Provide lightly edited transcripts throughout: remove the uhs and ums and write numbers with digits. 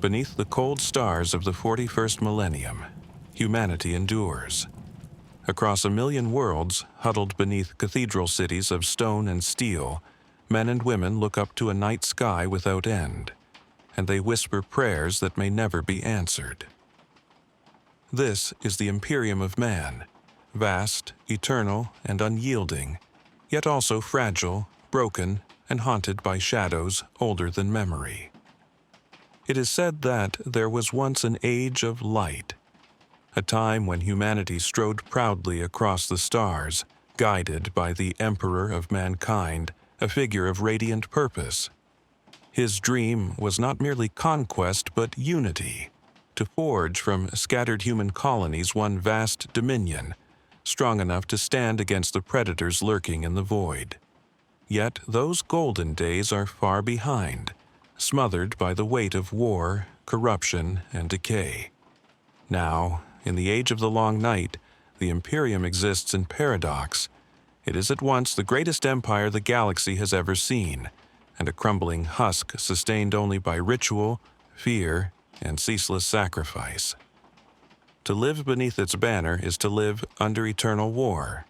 Beneath the cold stars of the 41st millennium, humanity endures. Across a million worlds, huddled beneath cathedral cities of stone and steel, men and women look up to a night sky without end, and they whisper prayers that may never be answered. This is the Imperium of man, vast, eternal, and unyielding, yet also fragile, broken, and haunted by shadows older than memory. It is said that there was once an age of light, a time when humanity strode proudly across the stars, guided by the Emperor of mankind, a figure of radiant purpose. His dream was not merely conquest but unity, to forge from scattered human colonies one vast dominion, strong enough to stand against the predators lurking in the void. Yet those golden days are far behind, smothered by the weight of war, corruption, and decay. Now, in the age of the long night, the Imperium exists in paradox. It is at once the greatest empire the galaxy has ever seen, and a crumbling husk sustained only by ritual, fear, and ceaseless sacrifice. To live beneath its banner is to live under eternal war.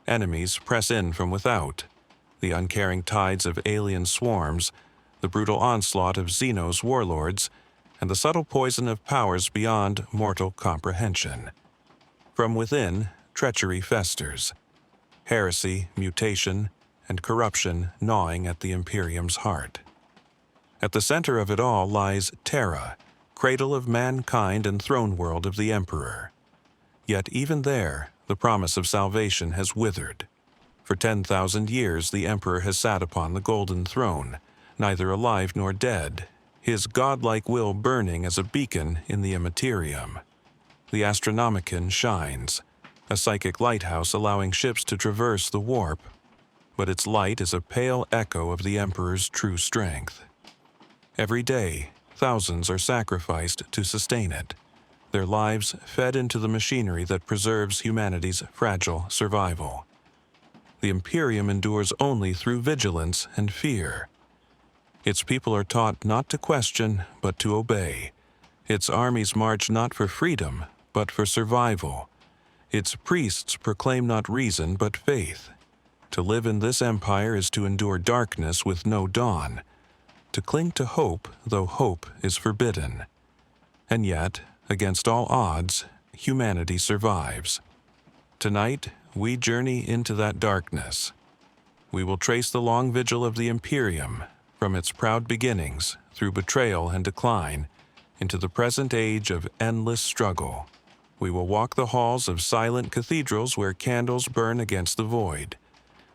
Enemies press in from without. The uncaring tides of alien swarms, the brutal onslaught of Xenos warlords, and the subtle poison of powers beyond mortal comprehension. From within, treachery festers, heresy, mutation, and corruption gnawing at the Imperium's heart. At the center of it all lies Terra, cradle of mankind and throne world of the Emperor. Yet even there, the promise of salvation has withered. For 10,000 years the Emperor has sat upon the golden throne, neither alive nor dead, his godlike will burning as a beacon in the immaterium. The Astronomicon shines, a psychic lighthouse allowing ships to traverse the warp, but its light is a pale echo of the Emperor's true strength. Every day, thousands are sacrificed to sustain it, their lives fed into the machinery that preserves humanity's fragile survival. The Imperium endures only through vigilance and fear. Its people are taught not to question, but to obey. Its armies march not for freedom, but for survival. Its priests proclaim not reason, but faith. To live in this empire is to endure darkness with no dawn, to cling to hope, though hope is forbidden. And yet, against all odds, humanity survives. Tonight, we journey into that darkness. We will trace the long vigil of the Imperium, from its proud beginnings, through betrayal and decline, into the present age of endless struggle. We will walk the halls of silent cathedrals where candles burn against the void.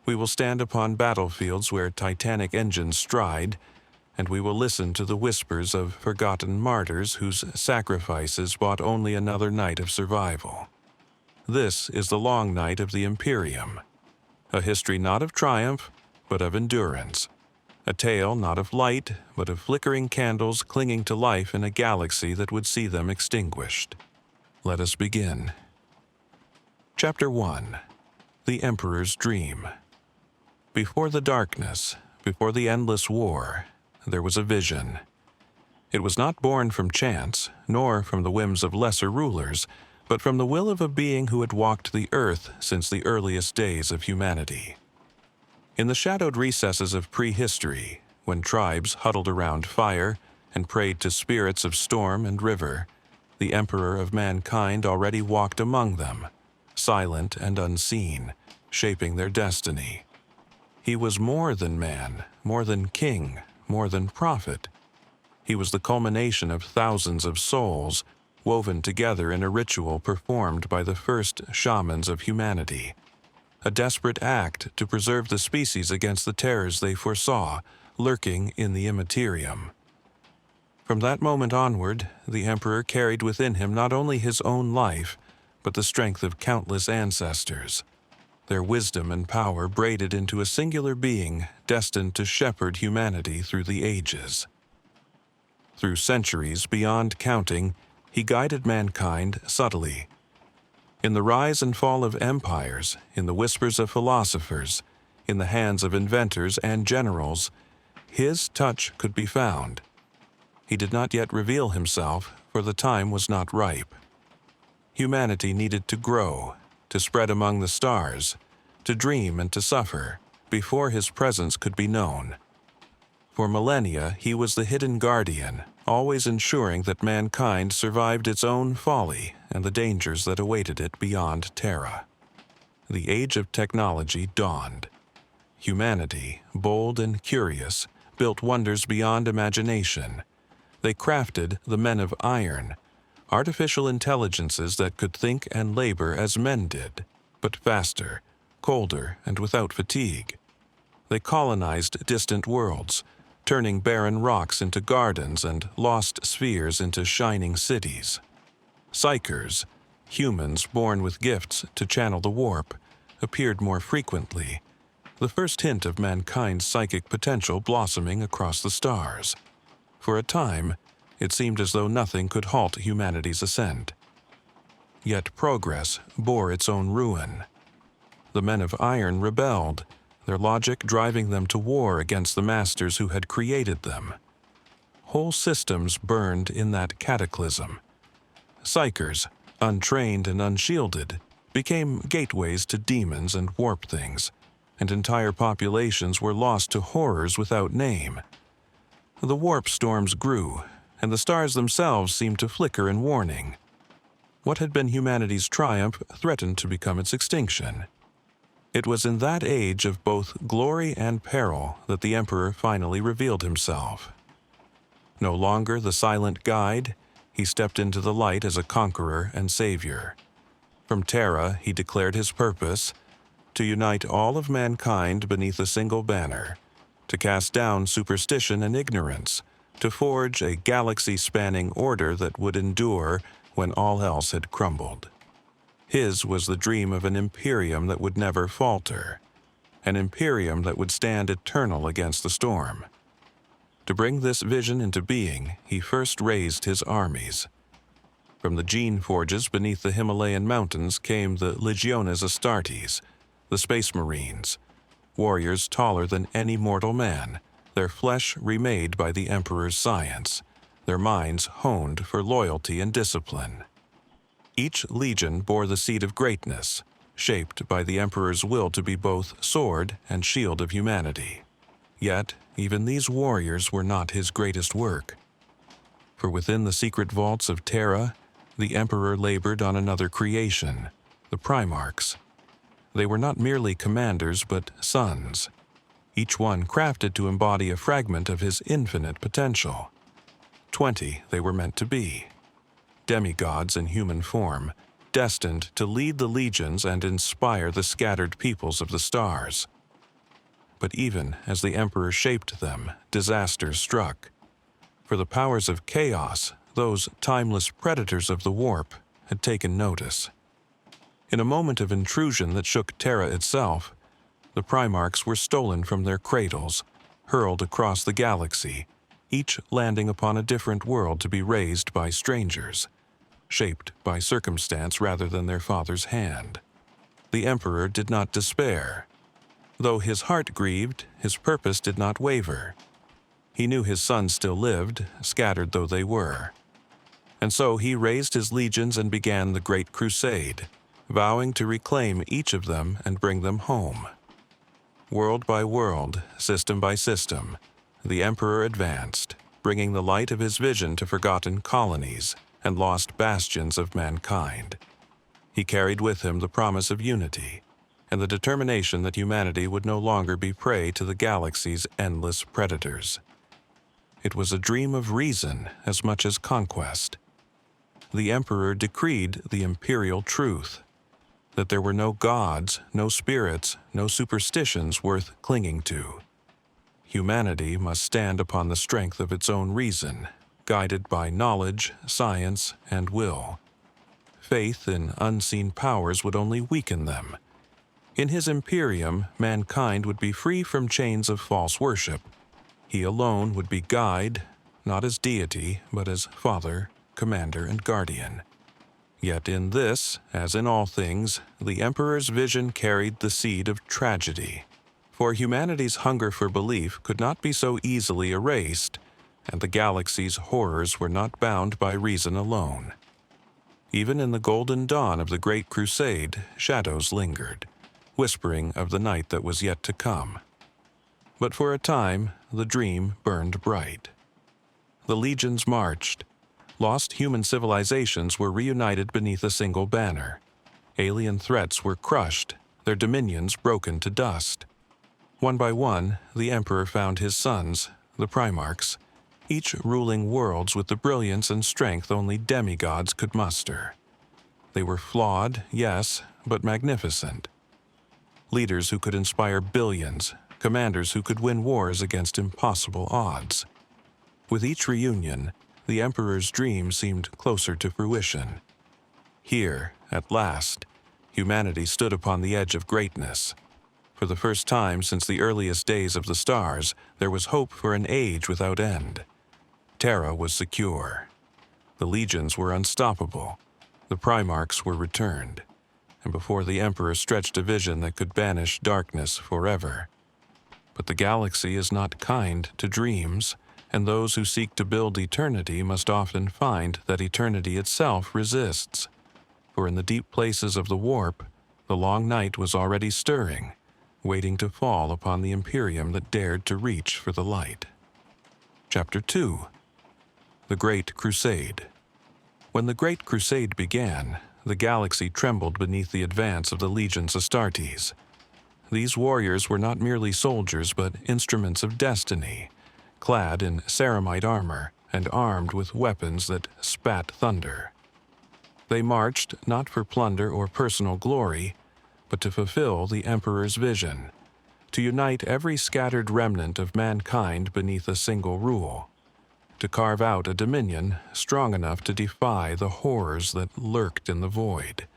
We will stand upon battlefields where titanic engines stride, and we will listen to the whispers of forgotten martyrs whose sacrifices bought only another night of survival. This is the long night of the Imperium, a history not of triumph, but of endurance, a tale not of light, but of flickering candles clinging to life in a galaxy that would see them extinguished. Let us begin. Chapter 1. The Emperor's Dream. Before the darkness, before the endless war, there was a vision. It was not born from chance, nor from the whims of lesser rulers, but from the will of a being who had walked the earth since the earliest days of humanity. In the shadowed recesses of prehistory, when tribes huddled around fire and prayed to spirits of storm and river, the Emperor of mankind already walked among them, silent and unseen, shaping their destiny. He was more than man, more than king, more than prophet. He was the culmination of thousands of souls, woven together in a ritual performed by the first shamans of humanity, a desperate act to preserve the species against the terrors they foresaw, lurking in the immaterium. From that moment onward, the Emperor carried within him not only his own life, but the strength of countless ancestors, their wisdom and power braided into a singular being destined to shepherd humanity through the ages. Through centuries beyond counting, he guided mankind subtly. In the rise and fall of empires, in the whispers of philosophers, in the hands of inventors and generals, his touch could be found. He did not yet reveal himself, for the time was not ripe. Humanity needed to grow, to spread among the stars, to dream and to suffer, before his presence could be known. For millennia, he was the hidden guardian, always ensuring that mankind survived its own folly and the dangers that awaited it beyond Terra. The age of technology dawned. Humanity, bold and curious, built wonders beyond imagination. They crafted the men of iron, artificial intelligences that could think and labor as men did, but faster, colder, and without fatigue. They colonized distant worlds, turning barren rocks into gardens and lost spheres into shining cities. Psychers, humans born with gifts to channel the warp, appeared more frequently, the first hint of mankind's psychic potential blossoming across the stars. For a time, it seemed as though nothing could halt humanity's ascent. Yet progress bore its own ruin. The men of iron rebelled, their logic driving them to war against the masters who had created them. Whole systems burned in that cataclysm. Psychers, untrained and unshielded, became gateways to demons and warp things, and entire populations were lost to horrors without name. The warp storms grew, and the stars themselves seemed to flicker in warning. What had been humanity's triumph threatened to become its extinction. It was in that age of both glory and peril that the Emperor finally revealed himself. No longer the silent guide, he stepped into the light as a conqueror and savior. From Terra, he declared his purpose: to unite all of mankind beneath a single banner, to cast down superstition and ignorance, to forge a galaxy-spanning order that would endure when all else had crumbled. His was the dream of an Imperium that would never falter, an Imperium that would stand eternal against the storm. To bring this vision into being, he first raised his armies. From the gene forges beneath the Himalayan mountains came the Legiones Astartes, the Space Marines, warriors taller than any mortal man, their flesh remade by the Emperor's science, their minds honed for loyalty and discipline. Each legion bore the seed of greatness, shaped by the Emperor's will to be both sword and shield of humanity. Yet, even these warriors were not his greatest work. For within the secret vaults of Terra, the Emperor labored on another creation, the Primarchs. They were not merely commanders, but sons, each one crafted to embody a fragment of his infinite potential. 20 they were meant to be. Demigods in human form, destined to lead the legions and inspire the scattered peoples of the stars. But even as the Emperor shaped them, disaster struck. For the powers of chaos, those timeless predators of the warp, had taken notice. In a moment of intrusion that shook Terra itself, the Primarchs were stolen from their cradles, hurled across the galaxy, each landing upon a different world to be raised by strangers, shaped by circumstance rather than their father's hand. The Emperor did not despair. Though his heart grieved, his purpose did not waver. He knew his sons still lived, scattered though they were. And so he raised his legions and began the Great Crusade, vowing to reclaim each of them and bring them home. World by world, system by system, the Emperor advanced, bringing the light of his vision to forgotten colonies and lost bastions of mankind. He carried with him the promise of unity and the determination that humanity would no longer be prey to the galaxy's endless predators. It was a dream of reason as much as conquest. The Emperor decreed the imperial truth, that there were no gods, no spirits, no superstitions worth clinging to. Humanity must stand upon the strength of its own reason, guided by knowledge, science, and will. Faith in unseen powers would only weaken them. In his Imperium, mankind would be free from chains of false worship. He alone would be guide, not as deity, but as father, commander, and guardian. Yet in this, as in all things, the Emperor's vision carried the seed of tragedy. For humanity's hunger for belief could not be so easily erased, and the galaxy's horrors were not bound by reason alone. Even in the golden dawn of the Great Crusade, shadows lingered, whispering of the night that was yet to come. But for a time, the dream burned bright. The legions marched. Lost human civilizations were reunited beneath a single banner. Alien threats were crushed, their dominions broken to dust. One by one, the Emperor found his sons, the Primarchs, each ruling worlds with the brilliance and strength only demigods could muster. They were flawed, yes, but magnificent. Leaders who could inspire billions, commanders who could win wars against impossible odds. With each reunion, the Emperor's dream seemed closer to fruition. Here, at last, humanity stood upon the edge of greatness. For the first time since the earliest days of the stars, there was hope for an age without end. Terra was secure. The legions were unstoppable. The Primarchs were returned. And before the Emperor stretched a vision that could banish darkness forever. But the galaxy is not kind to dreams, and those who seek to build eternity must often find that eternity itself resists. For in the deep places of the warp, the long night was already stirring, waiting to fall upon the Imperium that dared to reach for the light. Chapter 2. The Great Crusade. When the Great Crusade began, the galaxy trembled beneath the advance of the legions Astartes. These warriors were not merely soldiers but instruments of destiny, clad in ceramite armor and armed with weapons that spat thunder. They marched not for plunder or personal glory, but to fulfill the Emperor's vision, to unite every scattered remnant of mankind beneath a single rule, to carve out a dominion strong enough to defy the horrors that lurked in the void.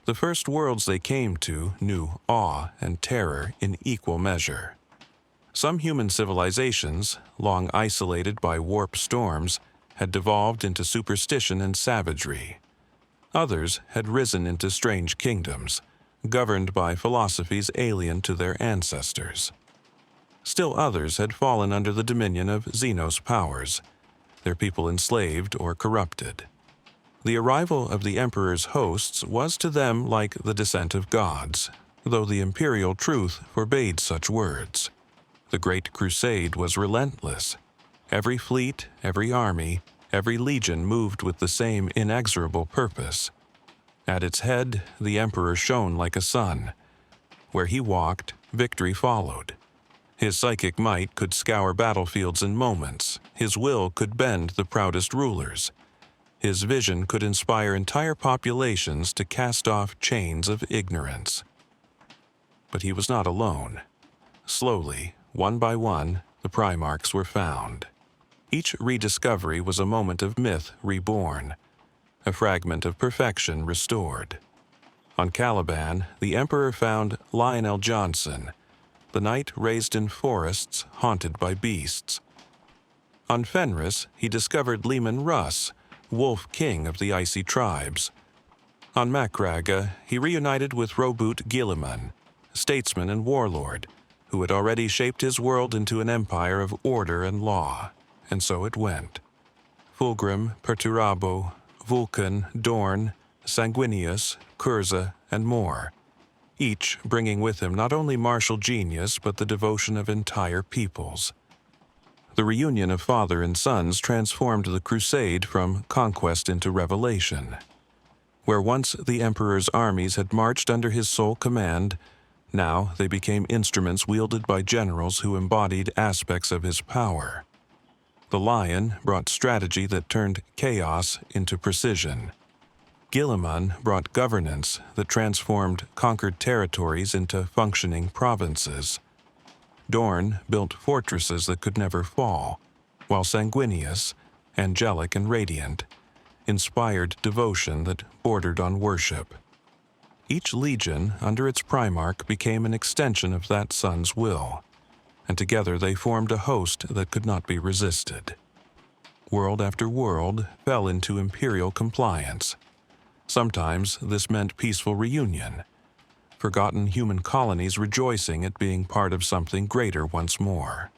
The first worlds they came to knew awe and terror in equal measure. Some human civilizations, long isolated by warp storms, had devolved into superstition and savagery. Others had risen into strange kingdoms, governed by philosophies alien to their ancestors. Still others had fallen under the dominion of Xenos powers, their people enslaved or corrupted. The arrival of the Emperor's hosts was to them like the descent of gods, though the imperial truth forbade such words. The Great Crusade was relentless. Every fleet, every army, every legion moved with the same inexorable purpose. At its head, the Emperor shone like a sun. Where he walked, victory followed. His psychic might could scour battlefields in moments. His will could bend the proudest rulers. His vision could inspire entire populations to cast off chains of ignorance. But he was not alone. Slowly, one by one, the Primarchs were found. Each rediscovery was a moment of myth reborn, a fragment of perfection restored. On Caliban, the Emperor found Lionel Johnson, the knight raised in forests haunted by beasts. On Fenris, he discovered Leman Russ, Wolf King of the Icy Tribes. On Macraga, he reunited with Robut Guilliman, statesman and warlord, who had already shaped his world into an empire of order and law. And so it went. Fulgrim, Perturabo, Vulcan, Dorn, Sanguinius, Curza, and more, each bringing with him not only martial genius but the devotion of entire peoples. The reunion of father and sons transformed the crusade from conquest into revelation. Where once the Emperor's armies had marched under his sole command, now they became instruments wielded by generals who embodied aspects of his power. The Lion brought strategy that turned chaos into precision. Guilliman brought governance that transformed conquered territories into functioning provinces. Dorn built fortresses that could never fall, while Sanguinius, angelic and radiant, inspired devotion that bordered on worship. Each legion, under its Primarch, became an extension of that son's will, and together they formed a host that could not be resisted. World after world fell into imperial compliance. Sometimes this meant peaceful reunion, forgotten human colonies rejoicing at being part of something greater once more.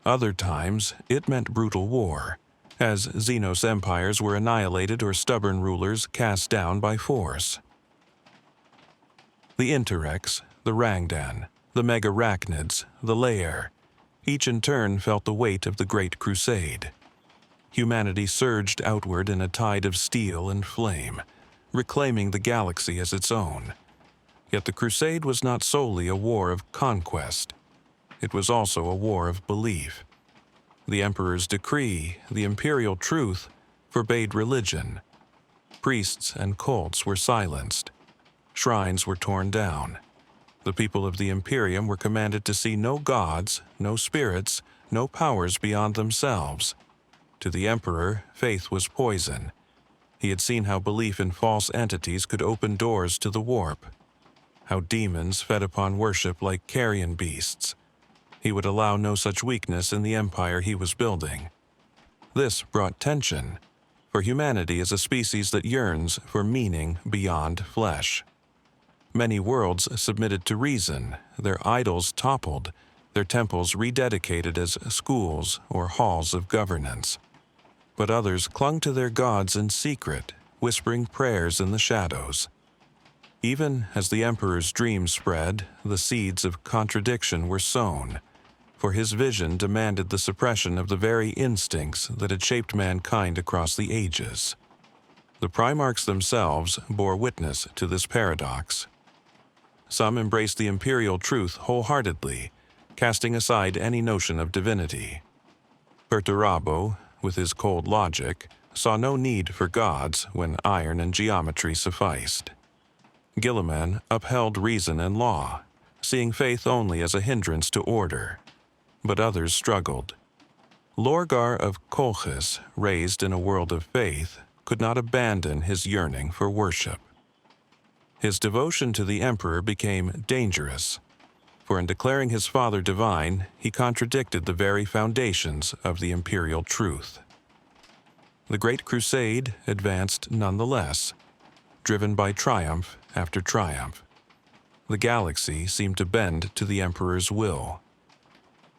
Other times, it meant brutal war, as Xenos empires were annihilated or stubborn rulers cast down by force. The Interrex, the Rangdan, the Megarachnids, the Lair, each in turn felt the weight of the Great Crusade. Humanity surged outward in a tide of steel and flame, reclaiming the galaxy as its own. Yet the crusade was not solely a war of conquest. It was also a war of belief. The Emperor's decree, the imperial truth, forbade religion. Priests and cults were silenced. Shrines were torn down. The people of the Imperium were commanded to see no gods, no spirits, no powers beyond themselves. To the Emperor, faith was poison. He had seen how belief in false entities could open doors to the warp, how demons fed upon worship like carrion beasts. He would allow no such weakness in the empire he was building. This brought tension, for humanity is a species that yearns for meaning beyond flesh. Many worlds submitted to reason, their idols toppled, their temples rededicated as schools or halls of governance. But others clung to their gods in secret, whispering prayers in the shadows. Even as the Emperor's dream spread, the seeds of contradiction were sown, for his vision demanded the suppression of the very instincts that had shaped mankind across the ages. The Primarchs themselves bore witness to this paradox. Some embraced the imperial truth wholeheartedly, casting aside any notion of divinity. Perturabo, with his cold logic, saw no need for gods when iron and geometry sufficed. Guilliman upheld reason and law, seeing faith only as a hindrance to order. But others struggled. Lorgar of Colchis, raised in a world of faith, could not abandon his yearning for worship. His devotion to the Emperor became dangerous, for in declaring his father divine, he contradicted the very foundations of the imperial truth. The Great Crusade advanced nonetheless, driven by triumph after triumph. The galaxy seemed to bend to the Emperor's will.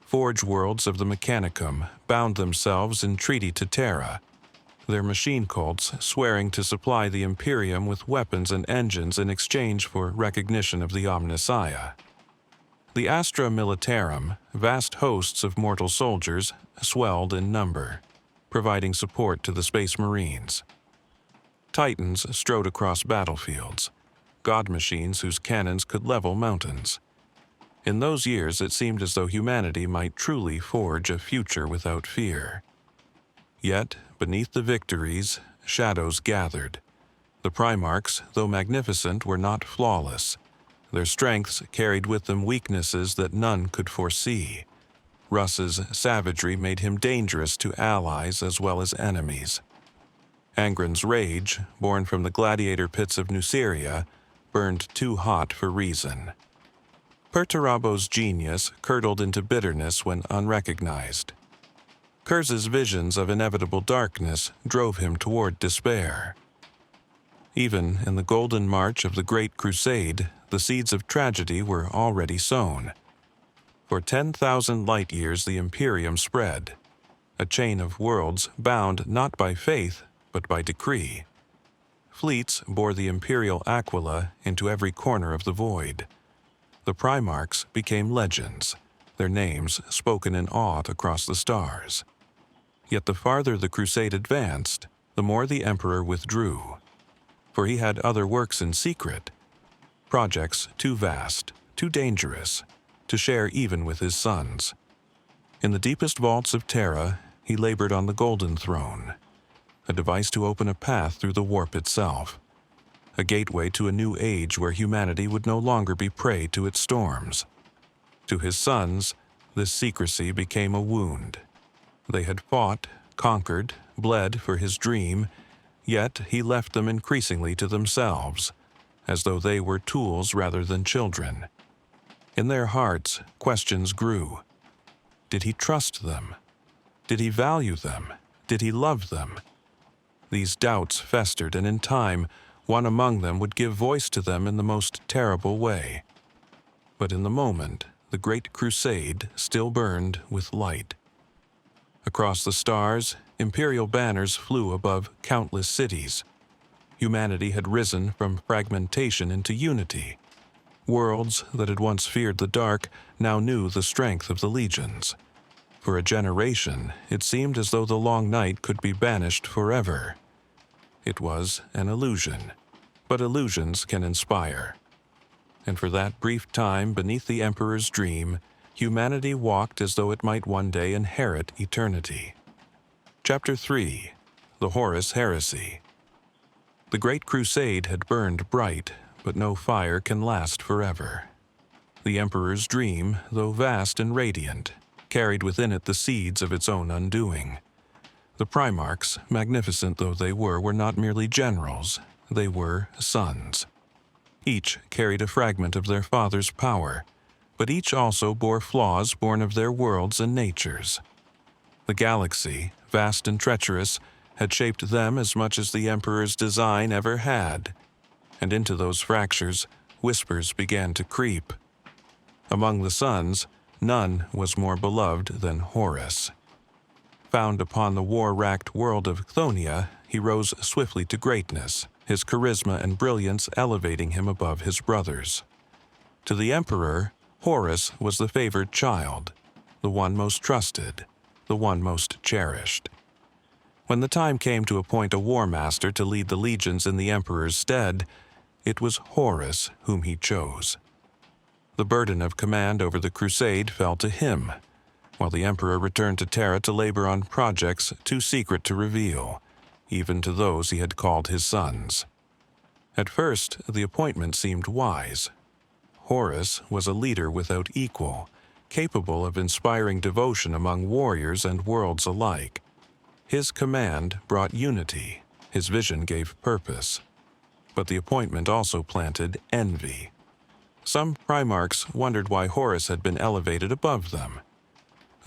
Forge worlds of the Mechanicum bound themselves in treaty to Terra, their machine cults swearing to supply the Imperium with weapons and engines in exchange for recognition of the Omnissiah. The Astra Militarum, vast hosts of mortal soldiers, swelled in number, providing support to the Space Marines. Titans strode across battlefields, god machines whose cannons could level mountains. In those years, it seemed as though humanity might truly forge a future without fear. Yet, beneath the victories, shadows gathered. The Primarchs, though magnificent, were not flawless. Their strengths carried with them weaknesses that none could foresee. Russ's savagery made him dangerous to allies as well as enemies. Angren's rage, born from the gladiator pits of Nuceria, burned too hot for reason. Perturabo's genius curdled into bitterness when unrecognized. Kurz's visions of inevitable darkness drove him toward despair. Even in the golden march of the Great Crusade, the seeds of tragedy were already sown. For 10,000 light-years the Imperium spread, a chain of worlds bound not by faith but by decree. Fleets bore the imperial Aquila into every corner of the void. The Primarchs became legends, their names spoken in awe across the stars. Yet the farther the crusade advanced, the more the Emperor withdrew, for he had other works in secret, projects too vast, too dangerous, to share even with his sons. In the deepest vaults of Terra, he labored on the Golden Throne, a device to open a path through the warp itself, a gateway to a new age where humanity would no longer be prey to its storms. To his sons, this secrecy became a wound. They had fought, conquered, bled for his dream, yet he left them increasingly to themselves, as though they were tools rather than children. In their hearts, questions grew. Did he trust them? Did he value them? Did he love them? These doubts festered, and in time, one among them would give voice to them in the most terrible way. But in the moment, the Great Crusade still burned with light. Across the stars, imperial banners flew above countless cities. Humanity had risen from fragmentation into unity. Worlds that had once feared the dark now knew the strength of the legions. For a generation, it seemed as though the long night could be banished forever. It was an illusion, but illusions can inspire. And for that brief time beneath the Emperor's dream, humanity walked as though it might one day inherit eternity. Chapter 3. The Horus Heresy. The Great Crusade had burned bright, but no fire can last forever. The Emperor's dream, though vast and radiant, carried within it the seeds of its own undoing. The Primarchs, magnificent though they were not merely generals, they were sons. Each carried a fragment of their father's power, but each also bore flaws born of their worlds and natures. The galaxy, vast and treacherous, had shaped them as much as the Emperor's design ever had, and into those fractures, whispers began to creep. Among the sons, none was more beloved than Horus. Found upon the war-racked world of Chthoniya, he rose swiftly to greatness, his charisma and brilliance elevating him above his brothers. To the Emperor, Horus was the favored child, the one most trusted, the one most cherished. When the time came to appoint a war master to lead the legions in the Emperor's stead, it was Horus whom he chose. The burden of command over the crusade fell to him, while the Emperor returned to Terra to labor on projects too secret to reveal, even to those he had called his sons. At first, the appointment seemed wise. Horus was a leader without equal, capable of inspiring devotion among warriors and worlds alike. His command brought unity, his vision gave purpose. But the appointment also planted envy. Some Primarchs wondered why Horus had been elevated above them.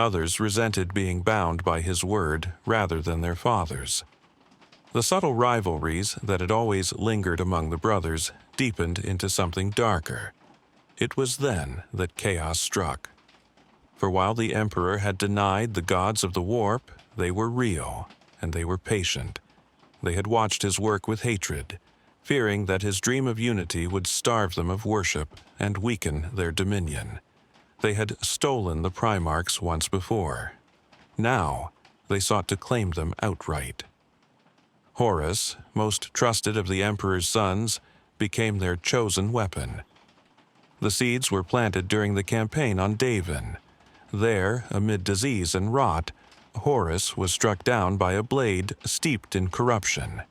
Others resented being bound by his word rather than their father's. The subtle rivalries that had always lingered among the brothers deepened into something darker. It was then that chaos struck. For while the Emperor had denied the gods of the warp, they were real, and they were patient. They had watched his work with hatred, fearing that his dream of unity would starve them of worship and weaken their dominion. They had stolen the Primarchs once before. Now, they sought to claim them outright. Horus, most trusted of the Emperor's sons, became their chosen weapon. The seeds were planted during the campaign on Davin. There, amid disease and rot, Horus was struck down by a blade steeped in corruption.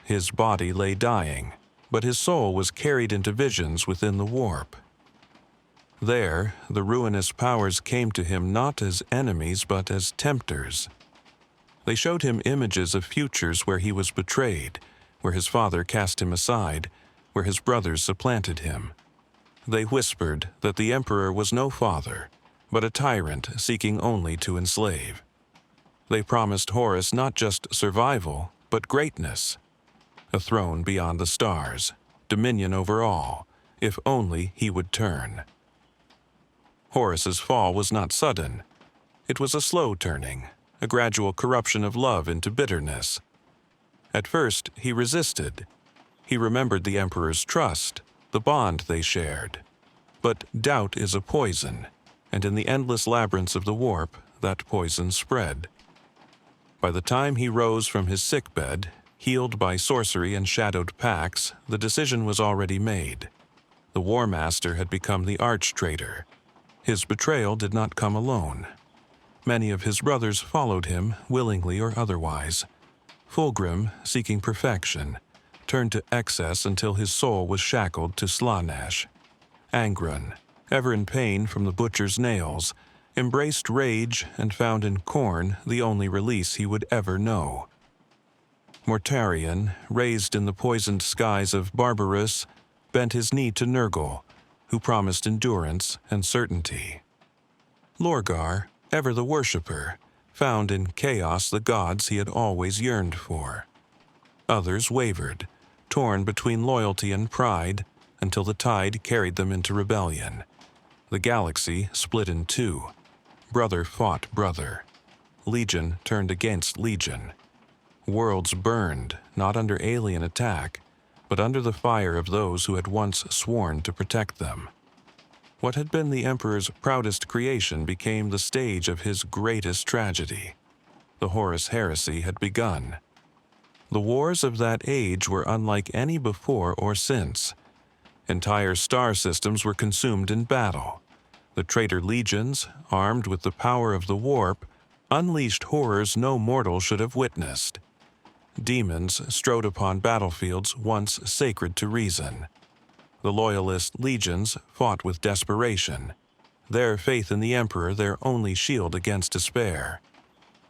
His body lay dying, but his soul was carried into visions within the warp. There, the ruinous powers came to him not as enemies but as tempters. They showed him images of futures where he was betrayed, where his father cast him aside, where his brothers supplanted him. They whispered that the Emperor was no father, but a tyrant seeking only to enslave. They promised Horus not just survival, but greatness. A throne beyond the stars, dominion over all, if only he would turn. Horus's fall was not sudden. It was a slow turning, a gradual corruption of love into bitterness. At first, he resisted. He remembered the Emperor's trust, the bond they shared. But doubt is a poison, and in the endless labyrinths of the warp, that poison spread. By the time he rose from his sickbed, healed by sorcery and shadowed pacts, the decision was already made. The War Master had become the arch-traitor. His betrayal did not come alone. Many of his brothers followed him, willingly or otherwise. Fulgrim, seeking perfection, turned to excess until his soul was shackled to Slaanesh. Angron, ever in pain from the butcher's nails, embraced rage and found in Khorne the only release he would ever know. Mortarion, raised in the poisoned skies of Barbarous, bent his knee to Nurgle, who promised endurance and certainty. Lorgar, ever the worshipper, found in chaos the gods he had always yearned for. Others wavered, torn between loyalty and pride, until the tide carried them into rebellion. The galaxy split in two. Brother fought brother. legion turned against legion. Worlds burned, not under alien attack, but under the fire of those who had once sworn to protect them. What had been the Emperor's proudest creation became the stage of his greatest tragedy. The Horus heresy had begun. The wars of that age were unlike any before or since. Entire star systems were consumed in battle. The traitor legions, armed with the power of the warp, unleashed horrors no mortal should have witnessed. Demons strode upon battlefields once sacred to reason. The loyalist legions fought with desperation, their faith in the Emperor their only shield against despair.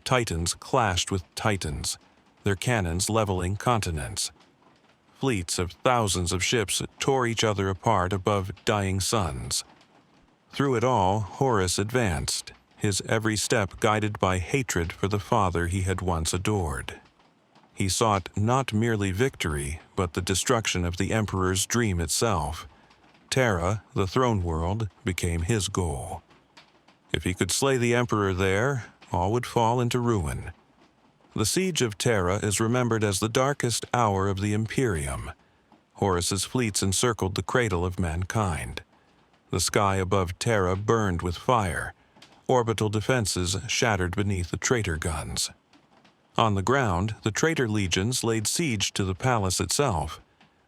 Titans clashed with titans, their cannons leveling continents. Fleets of thousands of ships tore each other apart above dying suns. Through it all, Horus advanced, his every step guided by hatred for the father he had once adored. He sought not merely victory, but the destruction of the Emperor's dream itself. Terra, the throne world, became his goal. If he could slay the Emperor there, all would fall into ruin. The siege of Terra is remembered as the darkest hour of the Imperium. Horus's fleets encircled the cradle of mankind. The sky above Terra burned with fire. Orbital defenses shattered beneath the traitor guns. On the ground, the traitor legions laid siege to the palace itself,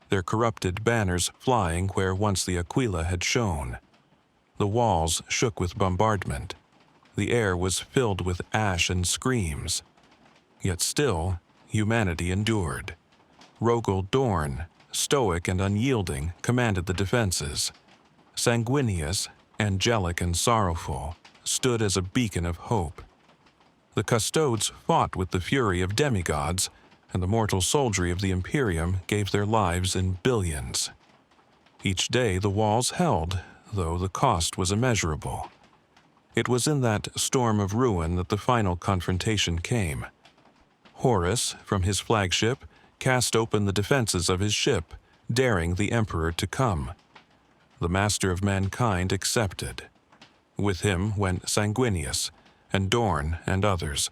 their corrupted banners flying where once the Aquila had shone. The walls shook with bombardment. The air was filled with ash and screams. Yet still, humanity endured. Rogel Dorn, stoic and unyielding, commanded the defenses. Sanguinius, angelic and sorrowful, stood as a beacon of hope. The custodes fought with the fury of demigods, and the mortal soldiery of the Imperium gave their lives in billions. Each day the walls held, though the cost was immeasurable. It was in that storm of ruin that the final confrontation came. Horus, from his flagship, cast open the defenses of his ship, daring the Emperor to come. The master of mankind accepted. With him went Sanguinius, and Dorn and others,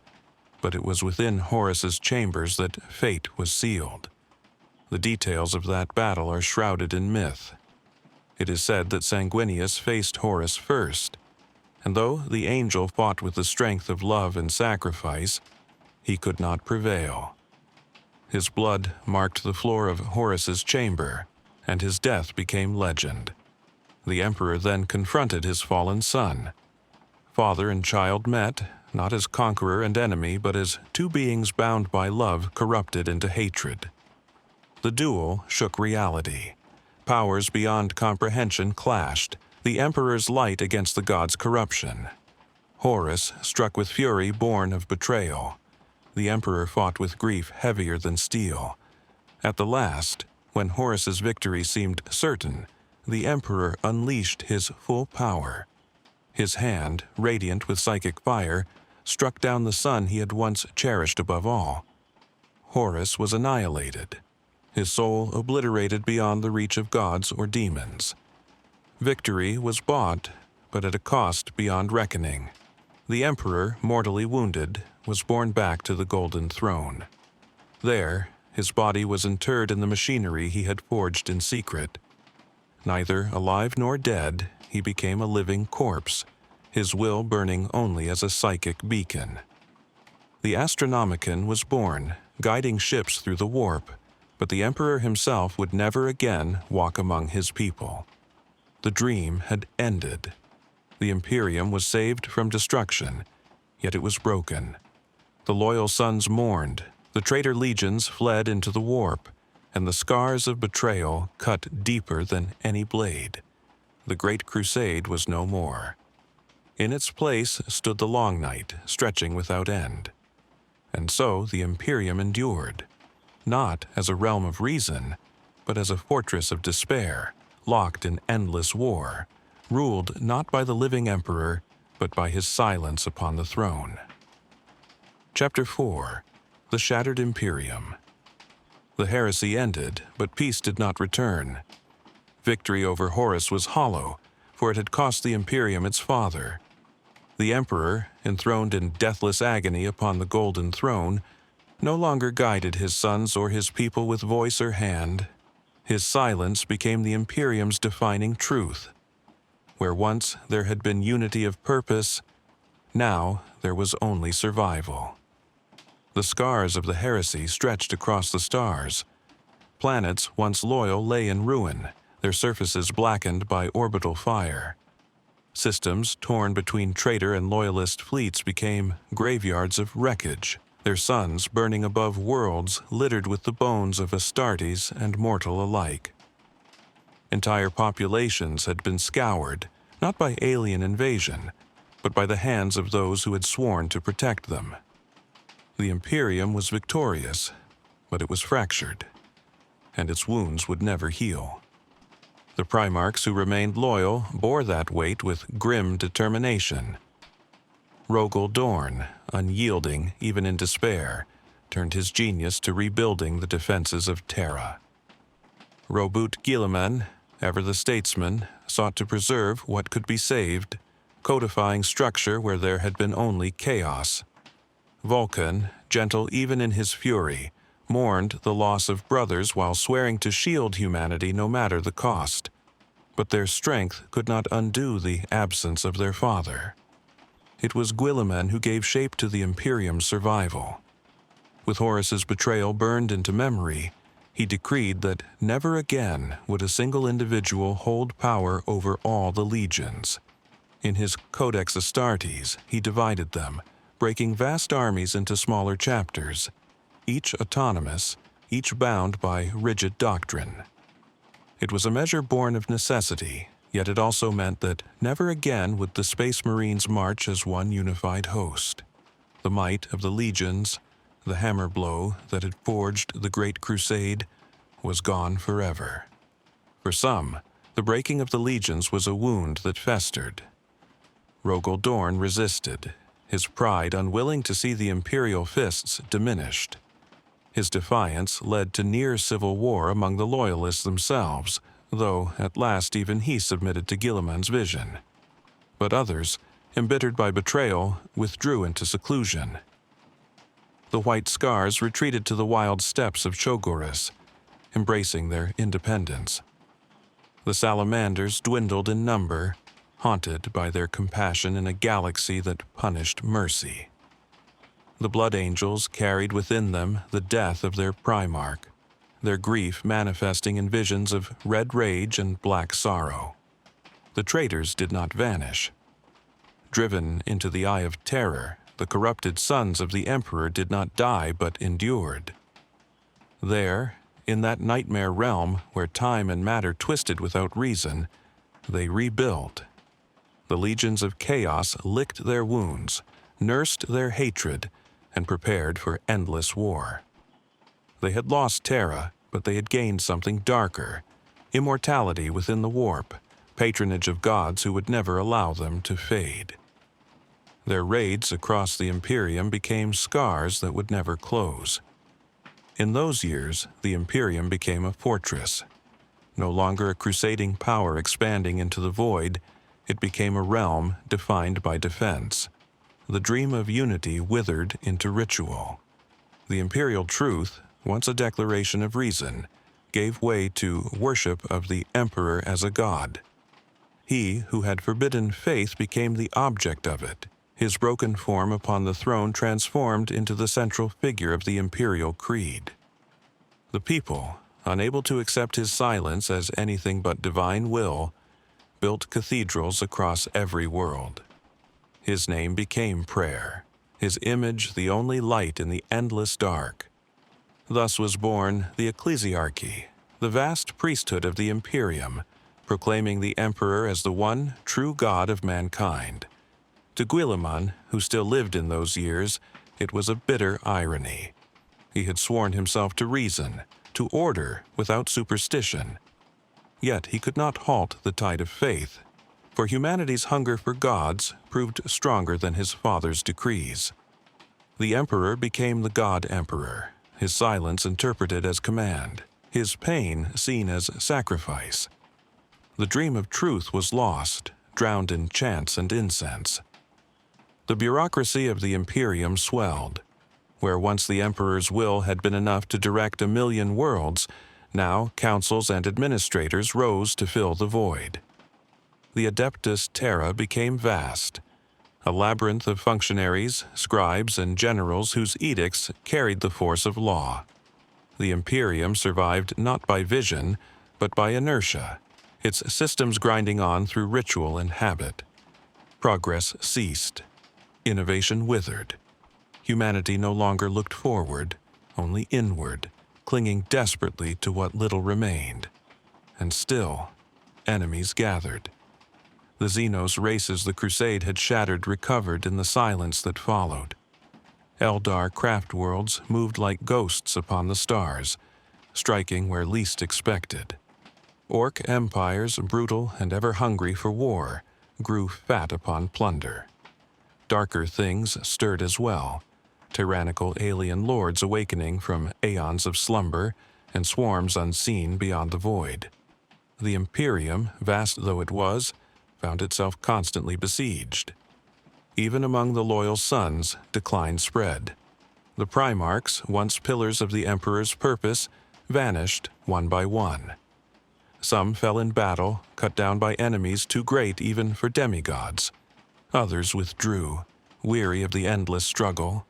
but it was within Horus's chambers that fate was sealed. The details of that battle are shrouded in myth. It is said that Sanguinius faced Horus first, and though the angel fought with the strength of love and sacrifice, he could not prevail. His blood marked the floor of Horus's chamber, and his death became legend. The Emperor then confronted his fallen son. Father and child met, not as conqueror and enemy, but as two beings bound by love corrupted into hatred. The duel shook reality. Powers beyond comprehension clashed, the Emperor's light against the gods' corruption. Horus struck with fury born of betrayal. The Emperor fought with grief heavier than steel. At the last, when Horus's victory seemed certain, the Emperor unleashed his full power. His hand, radiant with psychic fire, struck down the son he had once cherished above all. Horus was annihilated, his soul obliterated beyond the reach of gods or demons. Victory was bought, but at a cost beyond reckoning. The Emperor, mortally wounded, was borne back to the Golden Throne. There, his body was interred in the machinery he had forged in secret. Neither alive nor dead, he became a living corpse, his will burning only as a psychic beacon. The Astronomicon was born, guiding ships through the warp, but the Emperor himself would never again walk among his people. The dream had ended. The Imperium was saved from destruction, yet it was broken. The loyal sons mourned, the traitor legions fled into the warp, and the scars of betrayal cut deeper than any blade. The Great Crusade was no more. In its place stood the Long Night, stretching without end. And so the Imperium endured, not as a realm of reason, but as a fortress of despair, locked in endless war, ruled not by the living Emperor, but by his silence upon the throne. Chapter 4. The Shattered Imperium. The heresy ended, but peace did not return. Victory over Horus was hollow, for it had cost the Imperium its father. The emperor, enthroned in deathless agony upon the golden throne, no longer guided his sons or his people with voice or hand. His silence became the Imperium's defining truth. Where once there had been unity of purpose, now there was only survival. The scars of the heresy stretched across the stars. Planets once loyal lay in ruin, their surfaces blackened by orbital fire. Systems torn between traitor and loyalist fleets became graveyards of wreckage, their suns burning above worlds littered with the bones of Astartes and mortal alike. Entire populations had been scoured, not by alien invasion, but by the hands of those who had sworn to protect them. The Imperium was victorious, but it was fractured, and its wounds would never heal. The Primarchs who remained loyal bore that weight with grim determination. Rogel Dorn, unyielding even in despair, turned his genius to rebuilding the defenses of Terra. Robert Guilliman, ever the statesman, sought to preserve what could be saved, codifying structure where there had been only chaos. Vulcan, gentle even in his fury, mourned the loss of brothers while swearing to shield humanity no matter the cost. But their strength could not undo the absence of their father. It was Guilliman who gave shape to the Imperium's survival. With Horus's betrayal burned into memory, he decreed that never again would a single individual hold power over all the legions. In his Codex Astartes, he divided them, breaking vast armies into smaller chapters, each autonomous, each bound by rigid doctrine. It was a measure born of necessity, yet it also meant that never again would the Space Marines march as one unified host. The might of the legions, the hammer blow that had forged the Great Crusade, was gone forever. For some, the breaking of the legions was a wound that festered. Rogel Dorn resisted, his pride unwilling to see the imperial fists diminished. His defiance led to near civil war among the loyalists themselves, though at last even he submitted to Guilliman's vision. But others, embittered by betrayal, withdrew into seclusion. The White Scars retreated to the wild steppes of Chogoris, embracing their independence. The Salamanders dwindled in number, haunted by their compassion in a galaxy that punished mercy. The Blood Angels carried within them the death of their Primarch, their grief manifesting in visions of red rage and black sorrow. The traitors did not vanish. Driven into the Eye of Terror, the corrupted sons of the Emperor did not die but endured. There, in that nightmare realm where time and matter twisted without reason, they rebuilt. The legions of chaos licked their wounds, nursed their hatred, and prepared for endless war. They had lost Terra, but they had gained something darker, immortality within the warp, patronage of gods who would never allow them to fade. Their raids across the Imperium became scars that would never close. In those years, the Imperium became a fortress. No longer a crusading power expanding into the void, it became a realm defined by defense. The dream of unity withered into ritual. The imperial truth, once a declaration of reason, gave way to worship of the emperor as a god. He who had forbidden faith became the object of it, his broken form upon the throne transformed into the central figure of the imperial creed. The people, unable to accept his silence as anything but divine will, built cathedrals across every world. His name became prayer, his image the only light in the endless dark. Thus was born the ecclesiarchy, the vast priesthood of the Imperium, proclaiming the emperor as the one true God of mankind. To Guilliman, who still lived in those years, it was a bitter irony. He had sworn himself to reason, to order without superstition. Yet he could not halt the tide of faith, for humanity's hunger for gods proved stronger than his father's decrees. The emperor became the god-emperor, his silence interpreted as command, his pain seen as sacrifice. The dream of truth was lost, drowned in chants and incense. The bureaucracy of the Imperium swelled. Where once the Emperor's will had been enough to direct 1,000,000 worlds, now councils and administrators rose to fill the void. The Adeptus Terra became vast, a labyrinth of functionaries, scribes, and generals whose edicts carried the force of law. The Imperium survived not by vision, but by inertia, its systems grinding on through ritual and habit. Progress ceased. Innovation withered. Humanity no longer looked forward, only inward, clinging desperately to what little remained. And still, enemies gathered. The Xenos races the Crusade had shattered recovered in the silence that followed. Eldar craft worlds moved like ghosts upon the stars, striking where least expected. Orc empires, brutal and ever hungry for war, grew fat upon plunder. Darker things stirred as well, tyrannical alien lords awakening from aeons of slumber and swarms unseen beyond the void. The Imperium, vast though it was, found itself constantly besieged. Even among the loyal sons, decline spread. The Primarchs, once pillars of the Emperor's purpose, vanished one by one. Some fell in battle, cut down by enemies too great even for demigods. Others withdrew, weary of the endless struggle.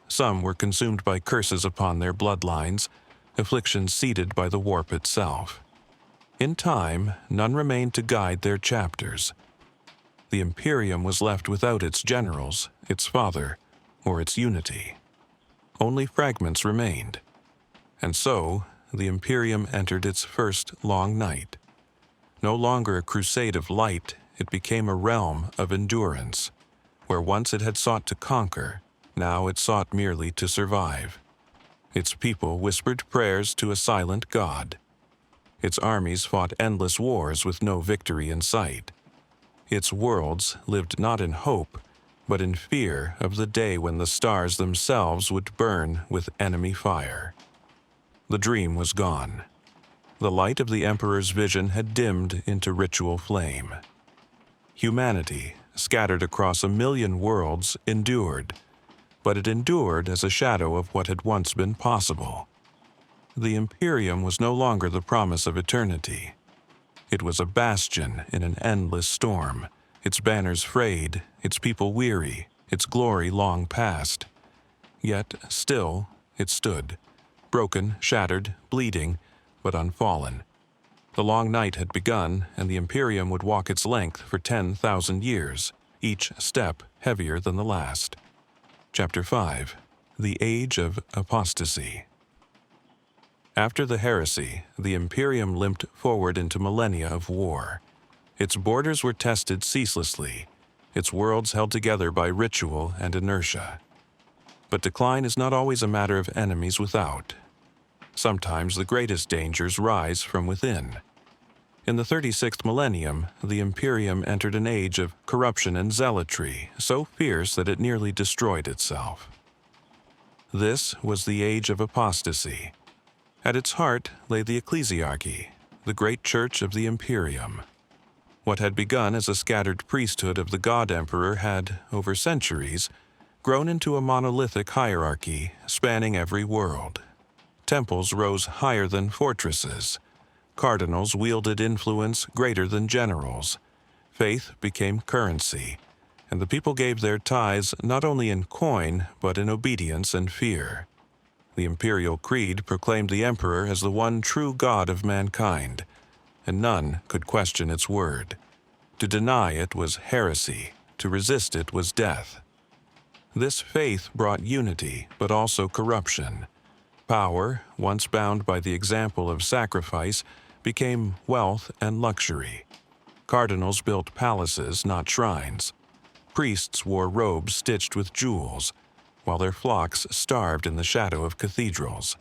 Some were consumed by curses upon their bloodlines, afflictions seeded by the warp itself. In time, none remained to guide their chapters. The Imperium was left without its generals, its father, or its unity. Only fragments remained. And so, the Imperium entered its first long night. No longer a crusade of light, it became a realm of endurance. Where once it had sought to conquer, now it sought merely to survive. Its people whispered prayers to a silent God. Its armies fought endless wars with no victory in sight. Its worlds lived not in hope, but in fear of the day when the stars themselves would burn with enemy fire. The dream was gone. The light of the Emperor's vision had dimmed into ritual flame. Humanity, scattered across 1,000,000 worlds, endured, but it endured as a shadow of what had once been possible. The Imperium was no longer the promise of eternity. It was a bastion in an endless storm, its banners frayed, its people weary, its glory long past. Yet, still, it stood, broken, shattered, bleeding, but unfallen. The long night had begun, and the Imperium would walk its length for 10,000 years, each step heavier than the last. Chapter 5. The Age of Apostasy. After the heresy, the Imperium limped forward into millennia of war. Its borders were tested ceaselessly, its worlds held together by ritual and inertia. But decline is not always a matter of enemies without. Sometimes the greatest dangers rise from within. In the 36th millennium, the Imperium entered an age of corruption and zealotry so fierce that it nearly destroyed itself. This was the age of apostasy. At its heart lay the ecclesiarchy, the great church of the Imperium. What had begun as a scattered priesthood of the God-Emperor had, over centuries, grown into a monolithic hierarchy spanning every world. Temples rose higher than fortresses. Cardinals wielded influence greater than generals. Faith became currency, and the people gave their tithes not only in coin, but in obedience and fear. The imperial creed proclaimed the emperor as the one true God of mankind, and none could question its word. To deny it was heresy, to resist it was death. This faith brought unity, but also corruption. Power, once bound by the example of sacrifice, became wealth and luxury. Cardinals built palaces, not shrines. Priests wore robes stitched with jewels, while their flocks starved in the shadow of cathedrals.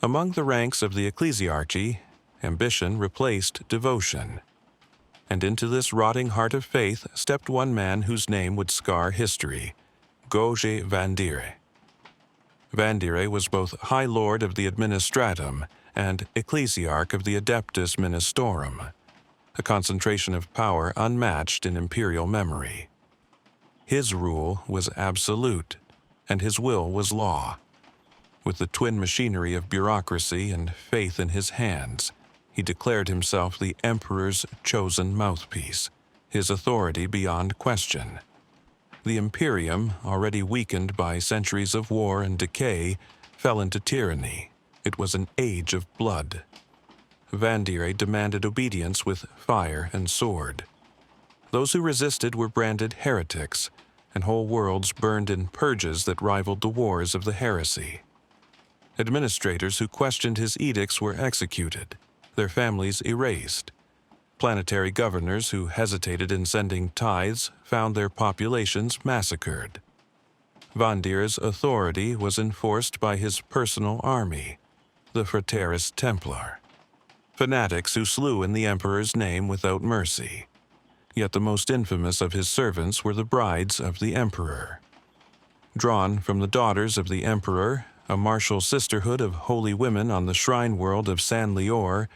Among the ranks of the ecclesiarchy, ambition replaced devotion. And into this rotting heart of faith stepped one man whose name would scar history, Goge Vandire. Vandire was both High Lord of the Administratum and Ecclesiarch of the Adeptus Ministorum, a concentration of power unmatched in imperial memory. His rule was absolute, and his will was law. With the twin machinery of bureaucracy and faith in his hands, he declared himself the Emperor's chosen mouthpiece, his authority beyond question. The Imperium, already weakened by centuries of war and decay, fell into tyranny. It was an age of blood. Vandire demanded obedience with fire and sword. Those who resisted were branded heretics, and whole worlds burned in purges that rivaled the wars of the heresy. Administrators who questioned his edicts were executed, their families erased. Planetary governors who hesitated in sending tithes found their populations massacred. Vandir's authority was enforced by his personal army, the Frateris Templar, fanatics who slew in the Emperor's name without mercy. Yet the most infamous of his servants were the brides of the Emperor. Drawn from the daughters of the Emperor, a martial sisterhood of holy women on the shrine world of San Lior,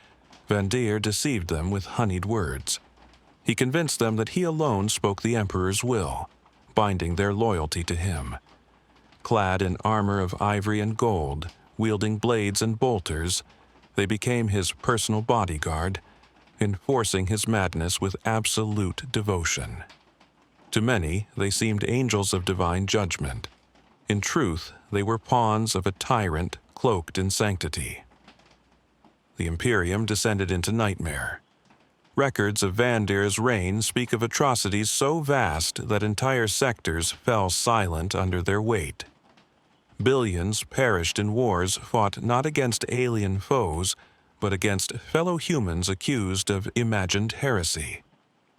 Vandire deceived them with honeyed words. He convinced them that he alone spoke the Emperor's will, binding their loyalty to him. Clad in armor of ivory and gold, wielding blades and bolters, they became his personal bodyguard, enforcing his madness with absolute devotion. To many, they seemed angels of divine judgment. In truth, they were pawns of a tyrant cloaked in sanctity. The Imperium descended into nightmare. Records of Vandir's reign speak of atrocities so vast that entire sectors fell silent under their weight. Billions perished in wars fought not against alien foes, but against fellow humans accused of imagined heresy.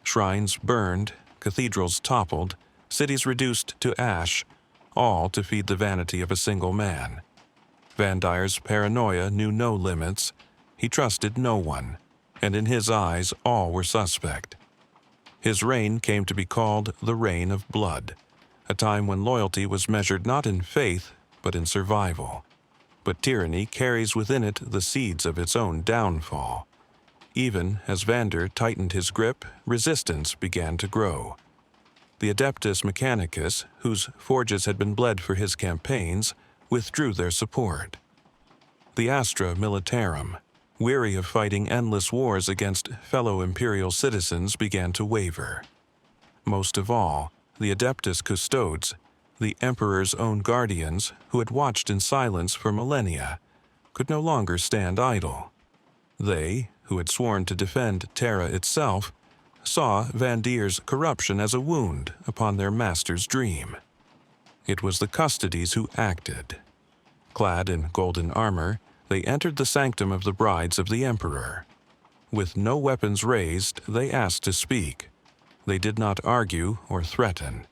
Shrines burned, cathedrals toppled, cities reduced to ash, all to feed the vanity of a single man. Vandire's paranoia knew no limits. He trusted no one, and in his eyes all were suspect. His reign came to be called the Reign of Blood, a time when loyalty was measured not in faith, but in survival. But tyranny carries within it the seeds of its own downfall. Even as Vandir tightened his grip, resistance began to grow. The Adeptus Mechanicus, whose forges had been bled for his campaigns, withdrew their support. The Astra Militarum, weary of fighting endless wars against fellow imperial citizens, began to waver. Most of all, the Adeptus Custodes, the Emperor's own guardians, who had watched in silence for millennia, could no longer stand idle. They, who had sworn to defend Terra itself, saw Vandir's corruption as a wound upon their master's dream. It was the Custodes who acted. Clad in golden armor, they entered the sanctum of the brides of the Emperor. With no weapons raised, they asked to speak. They did not argue or threaten.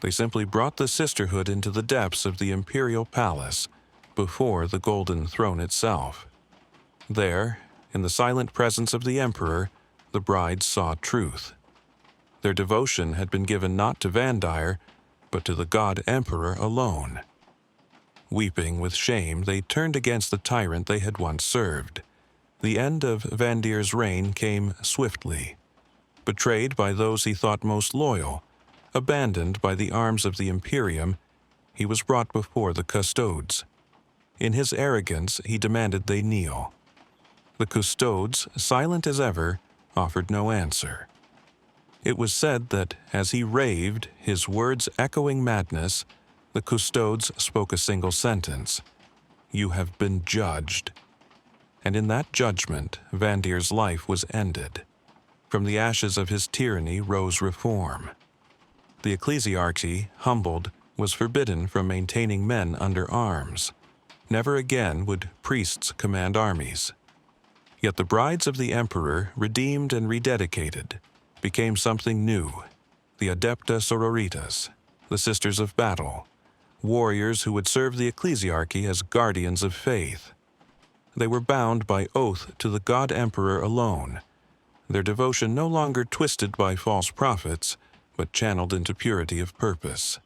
They simply brought the sisterhood into the depths of the imperial palace, before the golden throne itself. There, in the silent presence of the Emperor, the brides saw truth. Their devotion had been given not to Vandire, but to the God Emperor alone. Weeping with shame, they turned against the tyrant they had once served. The end of Vandir's reign came swiftly. Betrayed by those he thought most loyal, abandoned by the arms of the Imperium, he was brought before the Custodes. In his arrogance, he demanded they kneel. The Custodes, silent as ever, offered no answer. It was said that as he raved, his words echoing madness, the Custodes spoke a single sentence: "You have been judged." And in that judgment, Vandir's life was ended. From the ashes of his tyranny rose reform. The ecclesiarchy, humbled, was forbidden from maintaining men under arms. Never again would priests command armies. Yet the brides of the Emperor, redeemed and rededicated, became something new: the Adepta Sororitas, the Sisters of Battle, warriors who would serve the ecclesiarchy as guardians of faith. They were bound by oath to the God Emperor alone, their devotion no longer twisted by false prophets, but channeled into purity of purpose.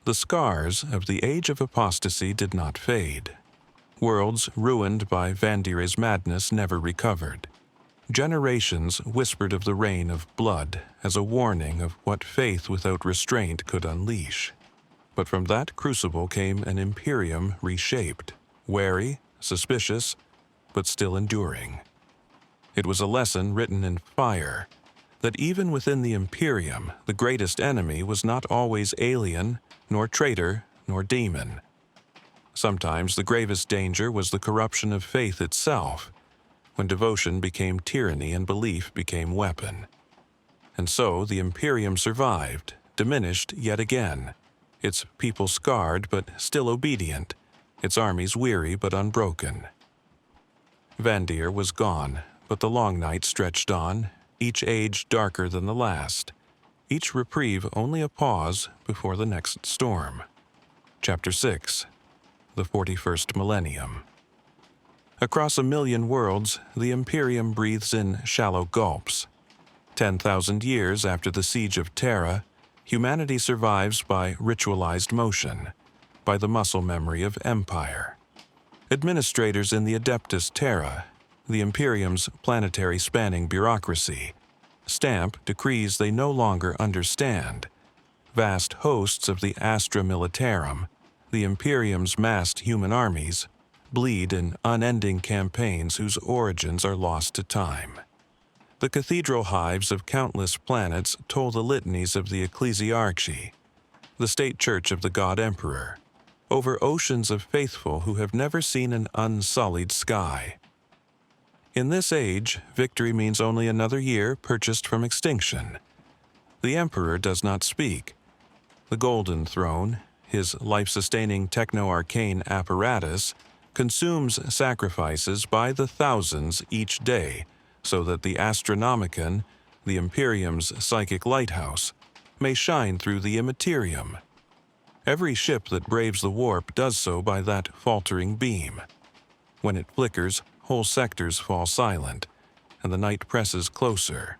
The scars of the age of apostasy did not fade. Worlds ruined by Vandire's madness never recovered. Generations whispered of the reign of blood as a warning of what faith without restraint could unleash. But from that crucible came an Imperium reshaped, wary, suspicious, but still enduring. It was a lesson written in fire, that even within the Imperium, the greatest enemy was not always alien, nor traitor, nor demon. Sometimes the gravest danger was the corruption of faith itself, when devotion became tyranny and belief became weapon. And so the Imperium survived, diminished yet again, its people scarred but still obedient, its armies weary but unbroken. Vandir was gone, but the long night stretched on, each age darker than the last, each reprieve only a pause before the next storm. Chapter 6. The 41st Millennium. Across 1,000,000 worlds, the Imperium breathes in shallow gulps. 10,000 years after the siege of Terra, humanity survives by ritualized motion, by the muscle memory of empire. Administrators in the Adeptus Terra, the Imperium's planetary-spanning bureaucracy, stamp decrees they no longer understand. Vast hosts of the Astra Militarum, the Imperium's massed human armies, bleed in unending campaigns whose origins are lost to time. The cathedral hives of countless planets toll the litanies of the ecclesiarchy, the state church of the God Emperor, over oceans of faithful who have never seen an unsullied sky. In this age, victory means only another year purchased from extinction. The Emperor does not speak. The Golden Throne, his life-sustaining techno-arcane apparatus, consumes sacrifices by the thousands each day, so that the Astronomicon, the Imperium's psychic lighthouse, may shine through the immaterium. Every ship that braves the warp does so by that faltering beam. When it flickers, whole sectors fall silent, and the night presses closer.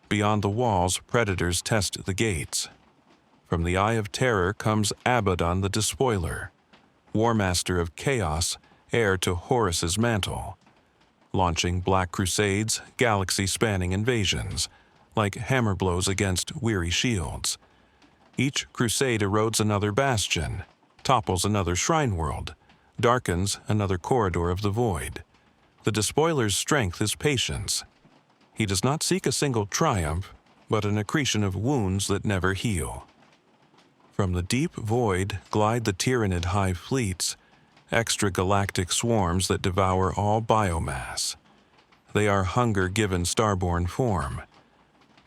Beyond the walls, predators test the gates. From the Eye of Terror comes Abaddon the Despoiler, War Master of Chaos, heir to Horus's mantle, launching black crusades, galaxy-spanning invasions, like hammer blows against weary shields. Each crusade erodes another bastion, topples another shrine world, darkens another corridor of the void. The Despoiler's strength is patience. He does not seek a single triumph, but an accretion of wounds that never heal. From the deep void glide the Tyranid hive fleets, extragalactic swarms that devour all biomass. They are hunger given starborn form.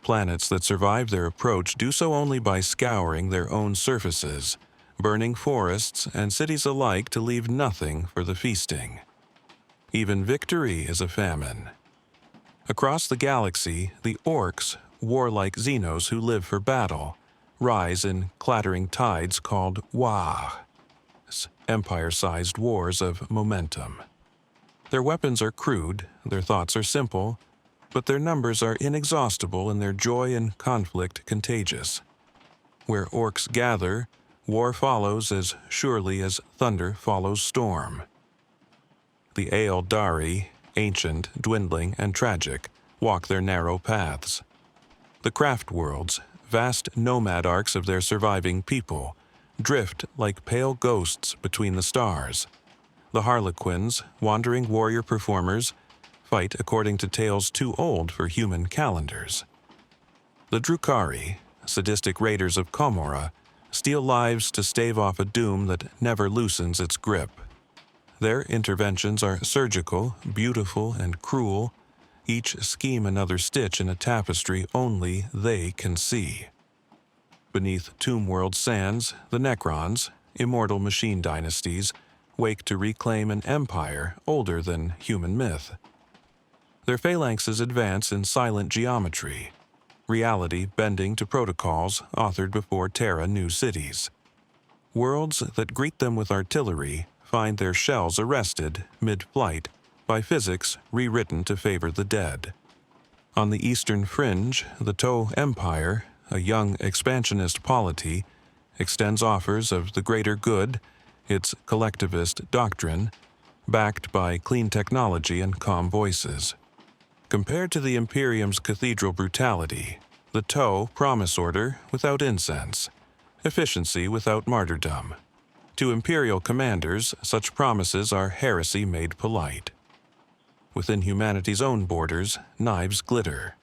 Planets that survive their approach do so only by scouring their own surfaces, burning forests and cities alike to leave nothing for the feasting. Even victory is a famine. Across the galaxy, the orcs, warlike Xenos who live for battle, rise in clattering tides called Wah, empire-sized wars of momentum. Their weapons are crude, their thoughts are simple, but their numbers are inexhaustible and their joy and conflict contagious. Where orcs gather, war follows as surely as thunder follows storm. The Aeldari, ancient, dwindling, and tragic, walk their narrow paths. The craft worlds, vast nomad arcs of their surviving people, drift like pale ghosts between the stars. The Harlequins, wandering warrior performers, fight according to tales too old for human calendars. The Drukhari, sadistic raiders of Komora, steal lives to stave off a doom that never loosens its grip. Their interventions are surgical, beautiful, and cruel, each scheme another stitch in a tapestry only they can see. Beneath Tomb World sands, the Necrons, immortal machine dynasties, wake to reclaim an empire older than human myth. Their phalanxes advance in silent geometry, reality bending to protocols authored before Terra knew cities. Worlds that greet them with artillery find their shells arrested mid-flight by physics rewritten to favor the dead. On the eastern fringe, the To Empire, a young expansionist polity, extends offers of the greater good, its collectivist doctrine, backed by clean technology and calm voices. Compared to the Imperium's cathedral brutality, the Toe promise order without incense, efficiency without martyrdom. To Imperial commanders, such promises are heresy made polite. Within humanity's own borders, knives glitter.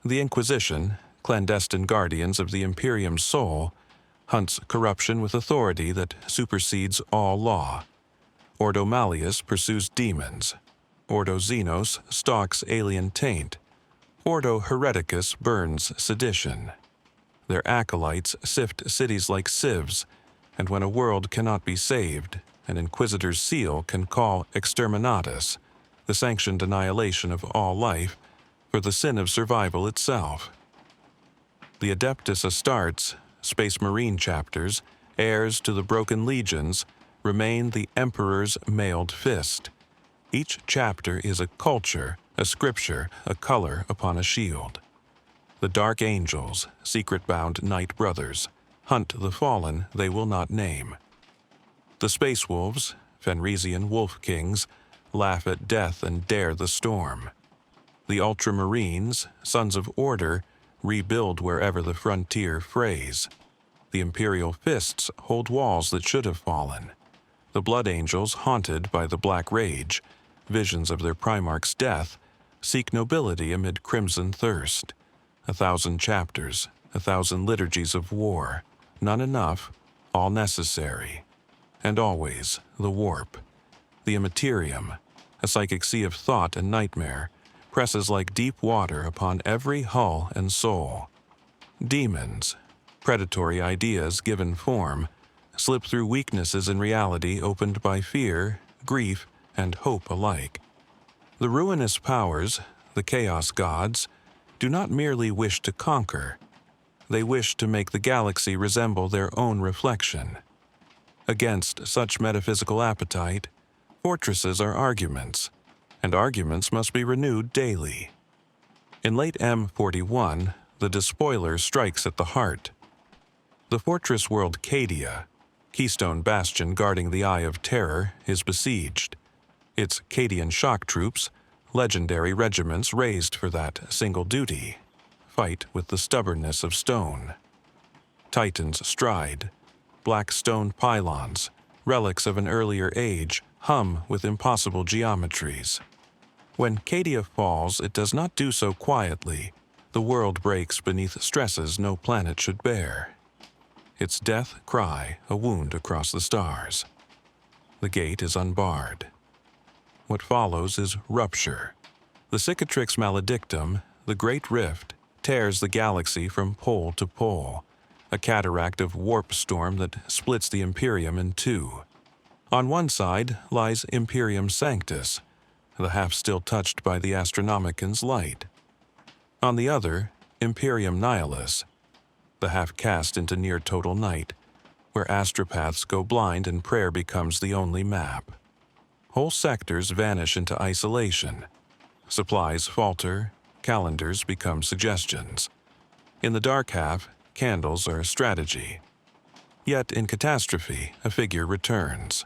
The Inquisition, clandestine guardians of the Imperium's soul, hunts corruption with authority that supersedes all law. Ordo Malleus pursues demons. Ordo Xenos stalks alien taint. Ordo Hereticus burns sedition. Their acolytes sift cities like sieves, and when a world cannot be saved, an inquisitor's seal can call exterminatus, the sanctioned annihilation of all life, for the sin of survival itself. The Adeptus Astartes, Space Marine chapters, heirs to the broken legions, remain the Emperor's mailed fist. Each chapter is a culture, a scripture, a color upon a shield. The Dark Angels, secret-bound Night Brothers, hunt the fallen they will not name. The Space Wolves, Fenrisian Wolf Kings, laugh at death and dare the storm. The Ultramarines, Sons of Order, rebuild wherever the frontier frays. The Imperial Fists hold walls that should have fallen. The Blood Angels, haunted by the Black Rage, visions of their Primarch's death, seek nobility amid crimson thirst. 1,000 chapters, 1,000 liturgies of war, none enough, all necessary. And always the warp. The Immaterium, a psychic sea of thought and nightmare, presses like deep water upon every hull and soul. Demons, predatory ideas given form, slip through weaknesses in reality opened by fear, grief, and hope alike. The ruinous powers, the chaos gods, do not merely wish to conquer. They wish to make the galaxy resemble their own reflection. Against such metaphysical appetite, fortresses are arguments, and arguments must be renewed daily. In late M41, the despoiler strikes at the heart. The fortress world Cadia, keystone bastion guarding the Eye of Terror, is besieged. Its Cadian shock troops, legendary regiments raised for that single duty, fight with the stubbornness of stone. Titans stride. Black stone pylons, relics of an earlier age, hum with impossible geometries. When Cadia falls, it does not do so quietly. The world breaks beneath stresses no planet should bear. Its death cry, a wound across the stars. The gate is unbarred. What follows is rupture. The Cicatrix Maledictum, the Great Rift, tears the galaxy from pole to pole, a cataract of warp storm that splits the Imperium in two. On one side lies Imperium Sanctus, the half still touched by the Astronomican's light. On the other, Imperium Nihilus, the half cast into near-total night, where astropaths go blind and prayer becomes the only map. Whole sectors vanish into isolation. Supplies falter, calendars become suggestions. In the dark half, candles are strategy. Yet in catastrophe, a figure returns.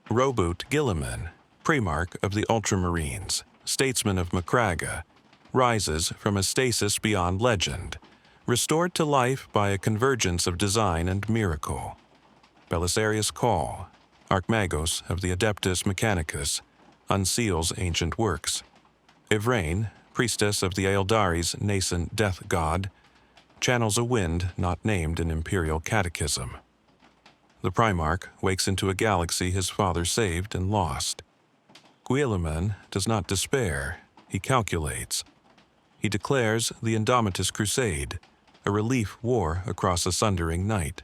Roboot Gilliman, Primarch of the Ultramarines, statesman of Macraga, rises from a stasis beyond legend, restored to life by a convergence of design and miracle. Belisarius Call, Archmagos of the Adeptus Mechanicus, unseals ancient works. Ivrain, priestess of the Aeldari's nascent death god, channels a wind not named in Imperial Catechism. The Primarch wakes into a galaxy his father saved and lost. Guilliman does not despair, he calculates. He declares the Indomitus Crusade, a relief war across a sundering night.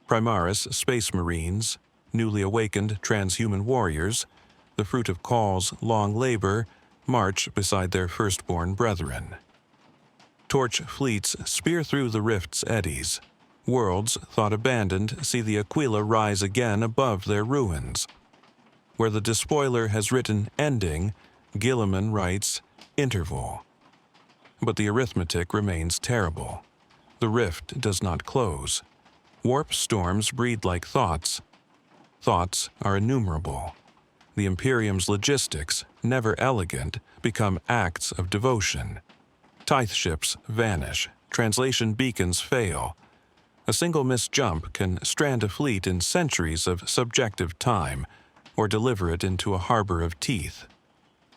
Primaris Space Marines, newly awakened transhuman warriors, the fruit of Call's long labor, march beside their firstborn brethren. Torch fleets spear through the rift's eddies. Worlds thought abandoned see the Aquila rise again above their ruins. Where the despoiler has written ending, Gilliman writes interval. But the arithmetic remains terrible. The rift does not close. Warp storms breed like thoughts. Thoughts are innumerable. The Imperium's logistics, never elegant, become acts of devotion. Tithe ships vanish, translation beacons fail. A single missed jump can strand a fleet in centuries of subjective time, or deliver it into a harbor of teeth.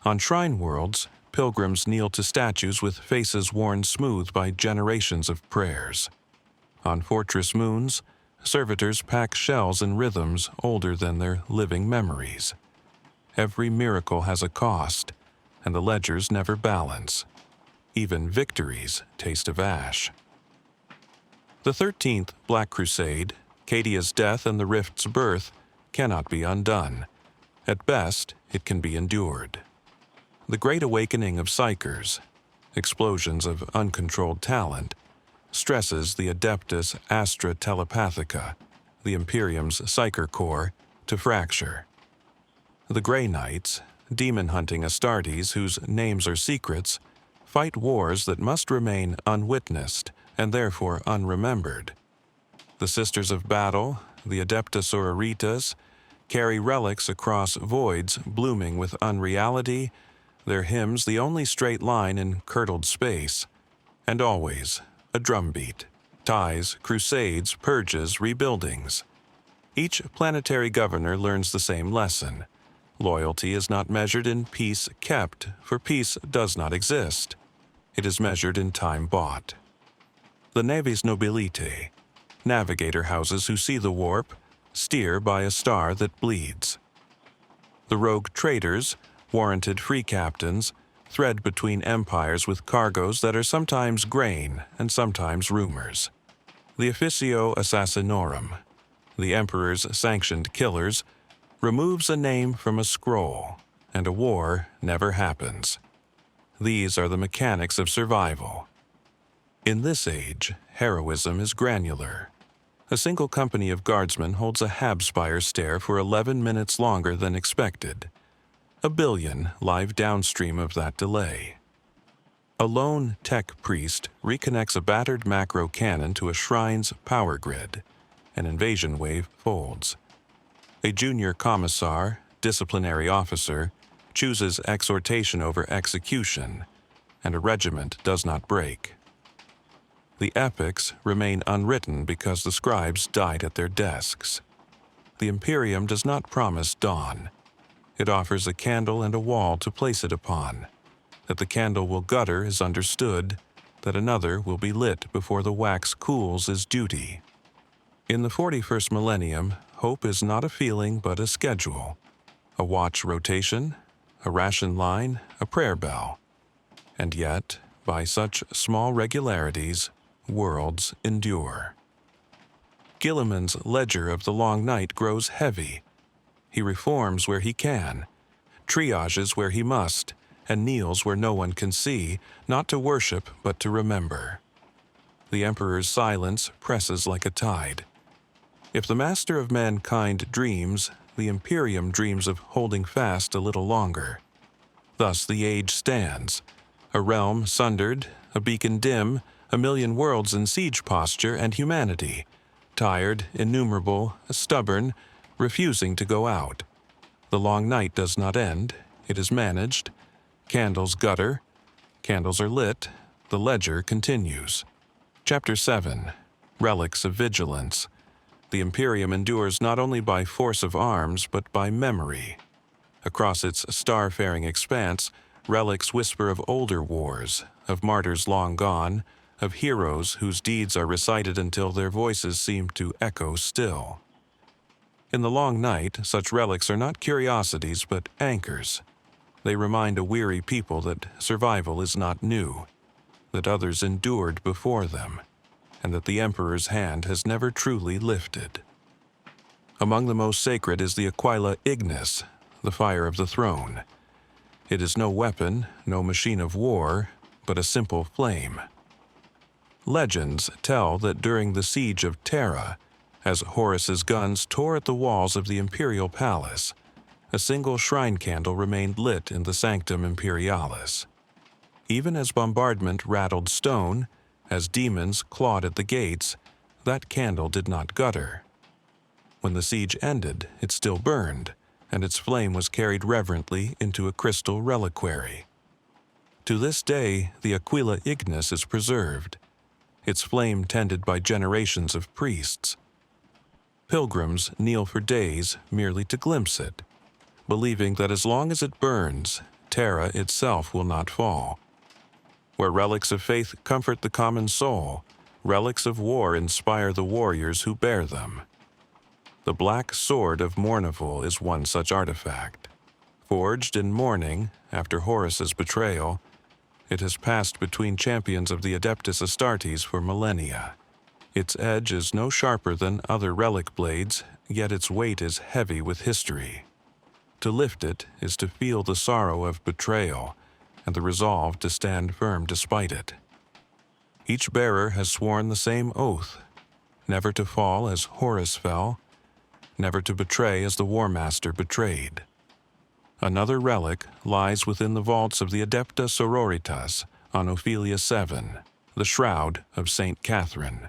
On shrine worlds, pilgrims kneel to statues with faces worn smooth by generations of prayers. On fortress moons, servitors pack shells in rhythms older than their living memories. Every miracle has a cost, and the ledgers never balance. Even victories taste of ash. The 13th Black Crusade, Cadia's death and the Rift's birth, cannot be undone. At best, it can be endured. The Great Awakening of Psychers, explosions of uncontrolled talent, stresses the Adeptus Astra Telepathica, the Imperium's Psyker core, to fracture. The Grey Knights, demon-hunting Astartes whose names are secrets, fight wars that must remain unwitnessed and therefore unremembered. The Sisters of Battle, the Adeptus Auroritas, carry relics across voids blooming with unreality, their hymns the only straight line in curdled space, and always a drumbeat, ties, crusades, purges, rebuildings. Each planetary governor learns the same lesson. Loyalty is not measured in peace kept, for peace does not exist. It is measured in time bought. The Navis Nobilitae, navigator houses who see the warp, steer by a star that bleeds. The rogue traders, warranted free captains, thread between empires with cargoes that are sometimes grain and sometimes rumors. The Officio Assassinorum, the Emperor's sanctioned killers, removes a name from a scroll, and a war never happens. These are the mechanics of survival. In this age, heroism is granular. A single company of guardsmen holds a Habspire stare for 11 minutes longer than expected. A billion live downstream of that delay. A lone tech priest reconnects a battered macro cannon to a shrine's power grid. An invasion wave folds. A junior commissar, disciplinary officer, chooses exhortation over execution, and a regiment does not break. The epics remain unwritten because the scribes died at their desks. The Imperium does not promise dawn. It offers a candle and a wall to place it upon. That the candle will gutter is understood, that another will be lit before the wax cools is duty. In the 41st millennium, hope is not a feeling but a schedule. A watch rotation, a ration line, a prayer bell. And yet, by such small regularities, worlds endure. Gilliman's ledger of the long night grows heavy. He reforms where he can, triages where he must, and kneels where no one can see, not to worship but to remember. The Emperor's silence presses like a tide. If the master of mankind dreams, the Imperium dreams of holding fast a little longer. Thus the age stands, a realm sundered, a beacon dim, a million worlds in siege posture, and humanity, tired, innumerable, stubborn, refusing to go out. The long night does not end, it is managed. Candles gutter, candles are lit, the ledger continues. Chapter 7. Relics of Vigilance. The Imperium endures not only by force of arms, but by memory. Across its star-faring expanse, relics whisper of older wars, of martyrs long gone, of heroes whose deeds are recited until their voices seem to echo still. In the long night, such relics are not curiosities but anchors. They remind a weary people that survival is not new, that others endured before them, and that the Emperor's hand has never truly lifted. Among the most sacred is the Aquila Ignis, the fire of the throne. It is no weapon, no machine of war, but a simple flame. Legends tell that during the siege of Terra, as Horus's guns tore at the walls of the imperial palace, a single shrine candle remained lit in the Sanctum Imperialis. Even as bombardment rattled stone, as demons clawed at the gates, that candle did not gutter. When the siege ended, it still burned, and its flame was carried reverently into a crystal reliquary. To this day, the Aquila Ignis is preserved, its flame tended by generations of priests. Pilgrims kneel for days merely to glimpse it, believing that as long as it burns, Terra itself will not fall. Where relics of faith comfort the common soul, relics of war inspire the warriors who bear them. The Black Sword of Mournival is one such artifact. Forged in mourning after Horus's betrayal, it has passed between champions of the Adeptus Astartes for millennia. Its edge is no sharper than other relic blades, yet its weight is heavy with history. To lift it is to feel the sorrow of betrayal and the resolve to stand firm despite it. Each bearer has sworn the same oath, never to fall as Horus fell, never to betray as the War Master betrayed. Another relic lies within the vaults of the Adepta Sororitas on Ophelia 7, the Shroud of St. Catherine.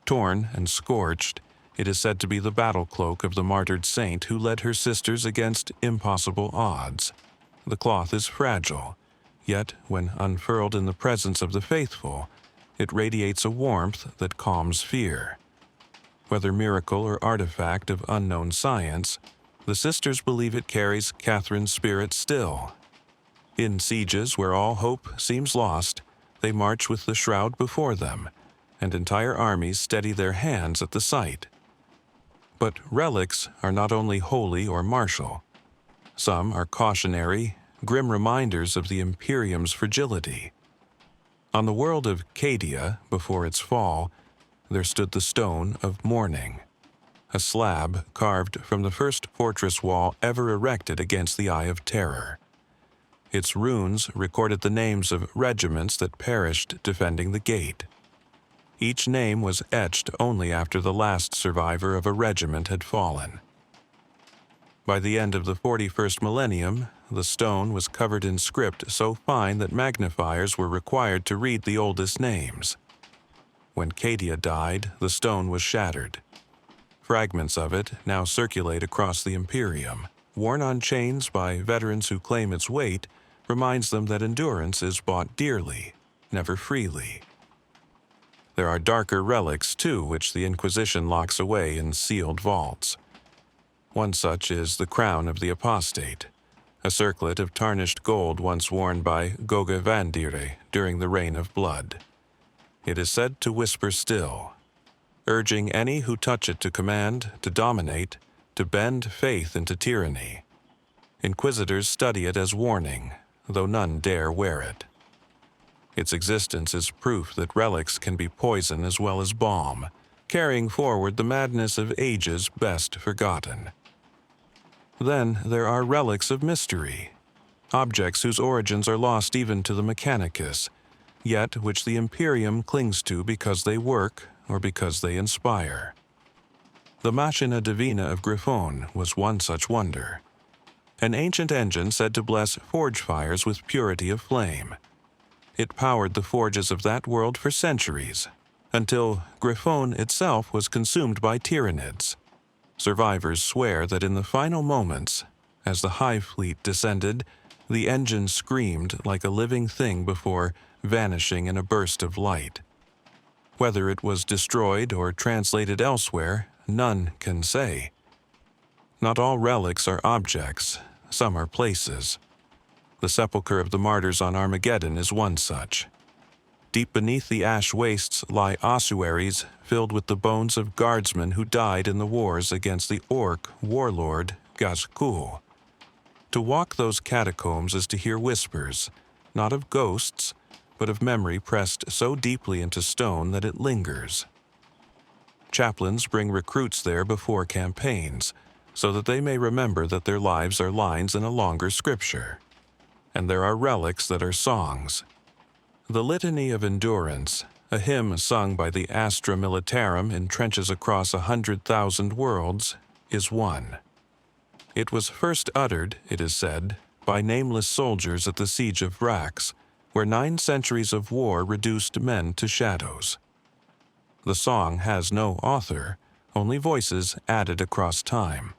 Torn and scorched, it is said to be the battle cloak of the martyred saint who led her sisters against impossible odds. The cloth is fragile, yet when unfurled in the presence of the faithful, it radiates a warmth that calms fear. Whether miracle or artifact of unknown science, the sisters believe it carries Catherine's spirit still. In sieges where all hope seems lost, they march with the shroud before them, and entire armies steady their hands at the sight. But relics are not only holy or martial. Some are cautionary, grim reminders of the Imperium's fragility. On the world of Cadia, before its fall, there stood the Stone of Mourning, a slab carved from the first fortress wall ever erected against the Eye of Terror. Its runes recorded the names of regiments that perished defending the gate. Each name was etched only after the last survivor of a regiment had fallen. By the end of the 41st millennium, the stone was covered in script so fine that magnifiers were required to read the oldest names. When Cadia died, the stone was shattered. Fragments of it now circulate across the Imperium. Worn on chains by veterans who claim its weight, reminds them that endurance is bought dearly, never freely. There are darker relics, too, which the Inquisition locks away in sealed vaults. One such is the crown of the apostate, a circlet of tarnished gold once worn by Goga Vandire during the Reign of Blood. It is said to whisper still, urging any who touch it to command, to dominate, to bend faith into tyranny. Inquisitors study it as warning, though none dare wear it. Its existence is proof that relics can be poison as well as balm, carrying forward the madness of ages best forgotten. Then there are relics of mystery, objects whose origins are lost even to the Mechanicus, yet which the Imperium clings to because they work or because they inspire. The Machina Divina of Griffon was one such wonder, an ancient engine said to bless forge fires with purity of flame. It powered the forges of that world for centuries, until Griffon itself was consumed by Tyranids. Survivors swear that in the final moments, as the Hive Fleet descended, the engine screamed like a living thing before vanishing in a burst of light. Whether it was destroyed or translated elsewhere, none can say. Not all relics are objects, some are places. The sepulchre of the martyrs on Armageddon is one such. Deep beneath the ash wastes lie ossuaries filled with the bones of guardsmen who died in the wars against the Orc warlord Gazkul. To walk those catacombs is to hear whispers, not of ghosts, but of memory pressed so deeply into stone that it lingers. Chaplains bring recruits there before campaigns, so that they may remember that their lives are lines in a longer scripture. And there are relics that are songs. The Litany of Endurance, a hymn sung by the Astra Militarum in trenches across 100,000 worlds, is one. It was first uttered, it is said, by nameless soldiers at the siege of Vrax, where 9 centuries of war reduced men to shadows. The song has no author, only voices added across time.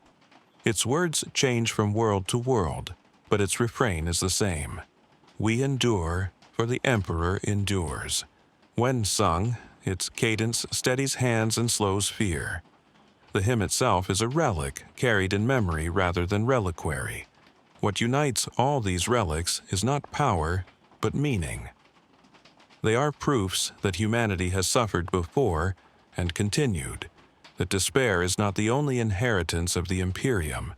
Its words change from world to world, but its refrain is the same. We endure, for the Emperor endures. When sung, its cadence steadies hands and slows fear. The hymn itself is a relic carried in memory rather than reliquary. What unites all these relics is not power, but meaning. They are proofs that humanity has suffered before and continued, that despair is not the only inheritance of the Imperium.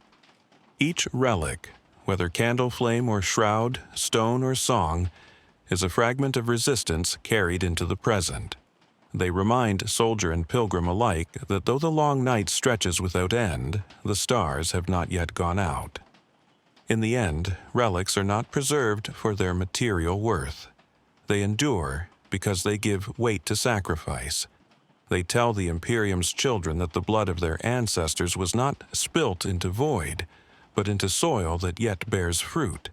Each relic, whether candle flame or shroud, stone or song, is a fragment of resistance carried into the present. They remind soldier and pilgrim alike that though the long night stretches without end, the stars have not yet gone out. In the end, relics are not preserved for their material worth. They endure because they give weight to sacrifice. They tell the Imperium's children that the blood of their ancestors was not spilt into void, but into soil that yet bears fruit.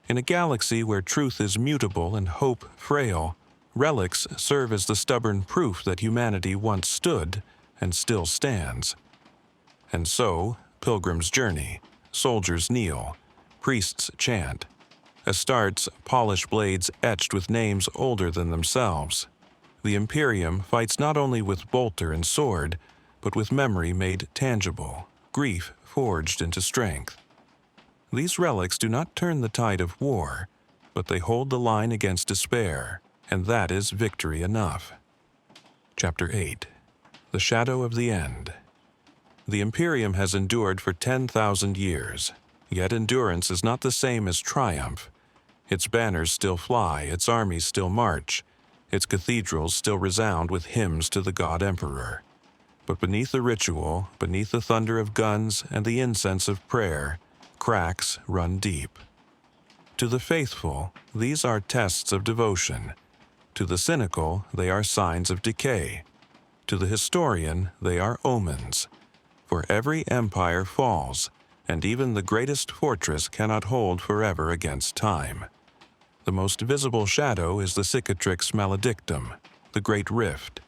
In a galaxy where truth is mutable and hope frail, relics serve as the stubborn proof that humanity once stood and still stands. And so, pilgrims journey, soldiers kneel, priests chant. Astartes polish blades etched with names older than themselves. The Imperium fights not only with bolter and sword, but with memory made tangible, grief forged into strength. These relics do not turn the tide of war, but they hold the line against despair, and that is victory enough. Chapter 8. The Shadow of the End. The Imperium has endured for 10,000 years, yet endurance is not the same as triumph. Its banners still fly, its armies still march, its cathedrals still resound with hymns to the God Emperor. But beneath the ritual, beneath the thunder of guns and the incense of prayer, cracks run deep. To the faithful, these are tests of devotion. To the cynical, they are signs of decay. To the historian, they are omens. For every empire falls, and even the greatest fortress cannot hold forever against time. The most visible shadow is the cicatrix maledictum, the great rift.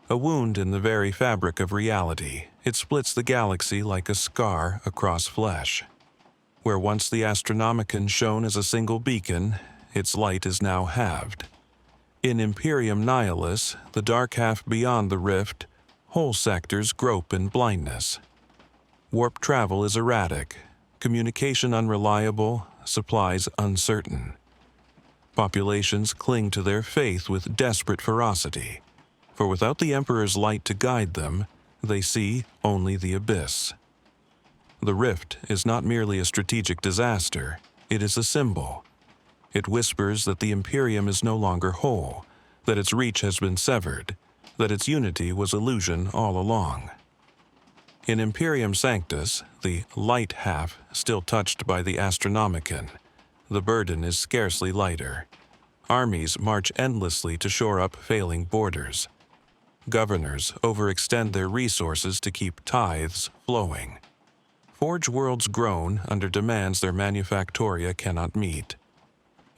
A wound in the very fabric of reality, it splits the galaxy like a scar across flesh. Where once the Astronomicon shone as a single beacon, its light is now halved. In Imperium Nihilis, the dark half beyond the rift, whole sectors grope in blindness. Warp travel is erratic, communication unreliable, supplies uncertain. Populations cling to their faith with desperate ferocity, for without the Emperor's light to guide them, they see only the abyss. The rift is not merely a strategic disaster, it is a symbol. It whispers that the Imperium is no longer whole, that its reach has been severed, that its unity was illusion all along. In Imperium Sanctus, the light half still touched by the Astronomicon, the burden is scarcely lighter. Armies march endlessly to shore up failing borders. Governors overextend their resources to keep tithes flowing. Forge worlds groan under demands their manufactoria cannot meet.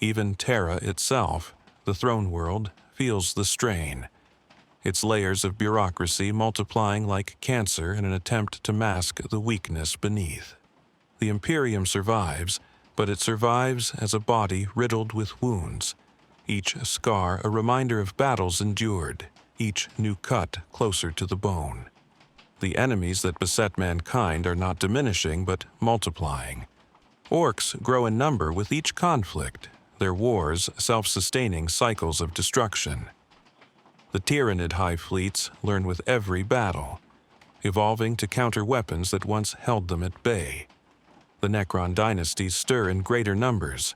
Even Terra itself, the throne world, feels the strain, its layers of bureaucracy multiplying like cancer in an attempt to mask the weakness beneath. The Imperium survives, but it survives as a body riddled with wounds, each scar a reminder of battles endured, each new cut closer to the bone. The enemies that beset mankind are not diminishing but multiplying. Orcs grow in number with each conflict, their wars self-sustaining cycles of destruction. The Tyranid high fleets learn with every battle, evolving to counter weapons that once held them at bay. The Necron dynasties stir in greater numbers,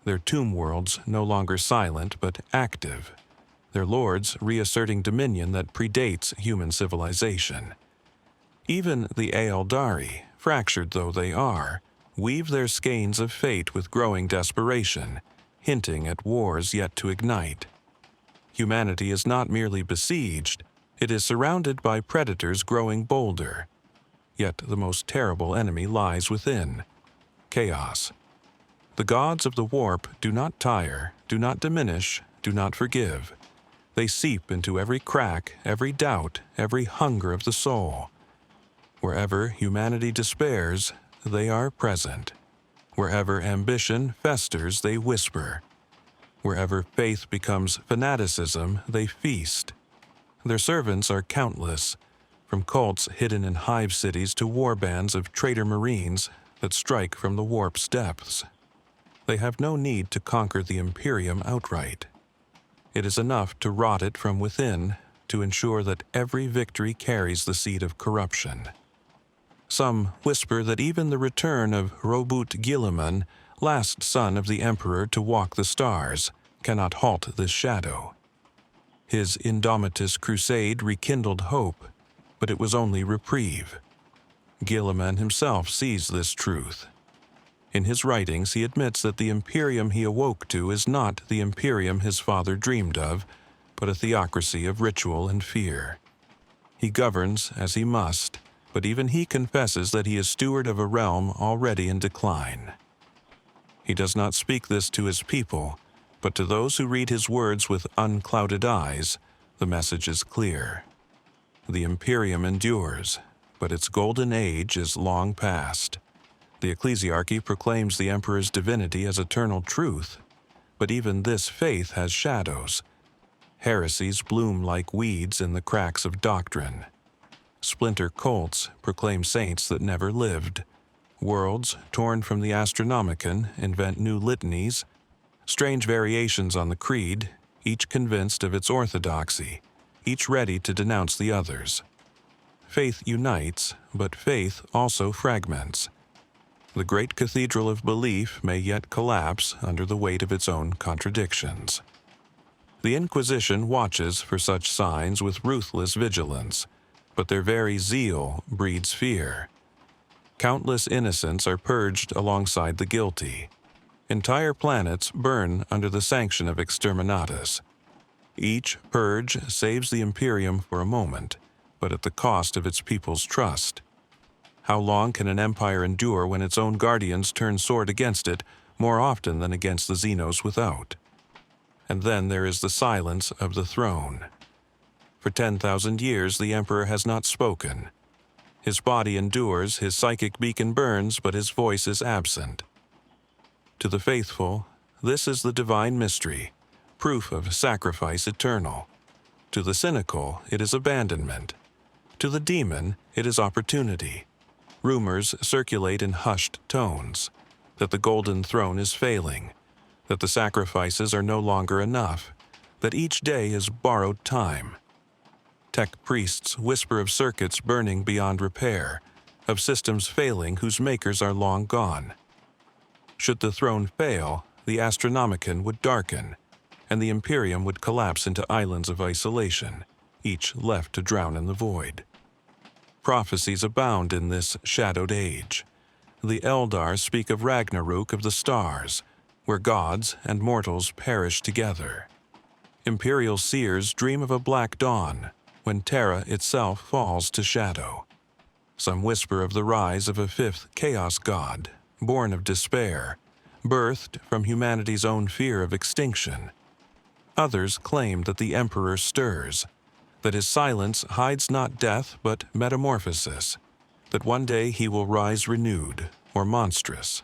their tomb worlds no longer silent but active, their lords reasserting dominion that predates human civilization. Even the Aeldari, fractured though they are, weave their skeins of fate with growing desperation, hinting at wars yet to ignite. Humanity is not merely besieged, it is surrounded by predators growing bolder. Yet the most terrible enemy lies within: chaos. The gods of the warp do not tire, do not diminish, do not forgive. They seep into every crack, every doubt, every hunger of the soul. Wherever humanity despairs, they are present. Wherever ambition festers, they whisper. Wherever faith becomes fanaticism, they feast. Their servants are countless, from cults hidden in hive cities to war bands of traitor marines that strike from the warp's depths. They have no need to conquer the Imperium outright. It is enough to rot it from within to ensure that every victory carries the seed of corruption. Some whisper that even the return of Robut Guilliman, last son of the Emperor to walk the stars, cannot halt this shadow. His Indomitus crusade rekindled hope, but it was only reprieve. Guilliman himself sees this truth. In his writings, he admits that the Imperium he awoke to is not the Imperium his father dreamed of, but a theocracy of ritual and fear. He governs as he must, but even he confesses that he is steward of a realm already in decline. He does not speak this to his people, but to those who read his words with unclouded eyes, the message is clear. The Imperium endures, but its golden age is long past. The ecclesiarchy proclaims the Emperor's divinity as eternal truth, but even this faith has shadows. Heresies bloom like weeds in the cracks of doctrine. Splinter cults proclaim saints that never lived. Worlds, torn from the Astronomicon, invent new litanies. Strange variations on the creed, each convinced of its orthodoxy, each ready to denounce the others. Faith unites, but faith also fragments. The great cathedral of belief may yet collapse under the weight of its own contradictions. The Inquisition watches for such signs with ruthless vigilance, but their very zeal breeds fear. Countless innocents are purged alongside the guilty. Entire planets burn under the sanction of exterminatus. Each purge saves the Imperium for a moment, but at the cost of its people's trust. How long can an empire endure when its own guardians turn sword against it more often than against the Xenos without? And then there is the silence of the throne. For 10,000 years the Emperor has not spoken. His body endures, his psychic beacon burns, but his voice is absent. To the faithful, this is the divine mystery, proof of sacrifice eternal. To the cynical, it is abandonment. To the demon, it is opportunity. Rumors circulate in hushed tones, that the golden throne is failing, that the sacrifices are no longer enough, that each day is borrowed time. Tech priests whisper of circuits burning beyond repair, of systems failing whose makers are long gone. Should the throne fail, the Astronomicon would darken, and the Imperium would collapse into islands of isolation, each left to drown in the void. Prophecies abound in this shadowed age. The Eldar speak of Ragnarok of the stars, where gods and mortals perish together. Imperial seers dream of a black dawn, when Terra itself falls to shadow. Some whisper of the rise of a fifth chaos god, born of despair, birthed from humanity's own fear of extinction. Others claim that the Emperor stirs, that his silence hides not death but metamorphosis, that one day he will rise renewed or monstrous.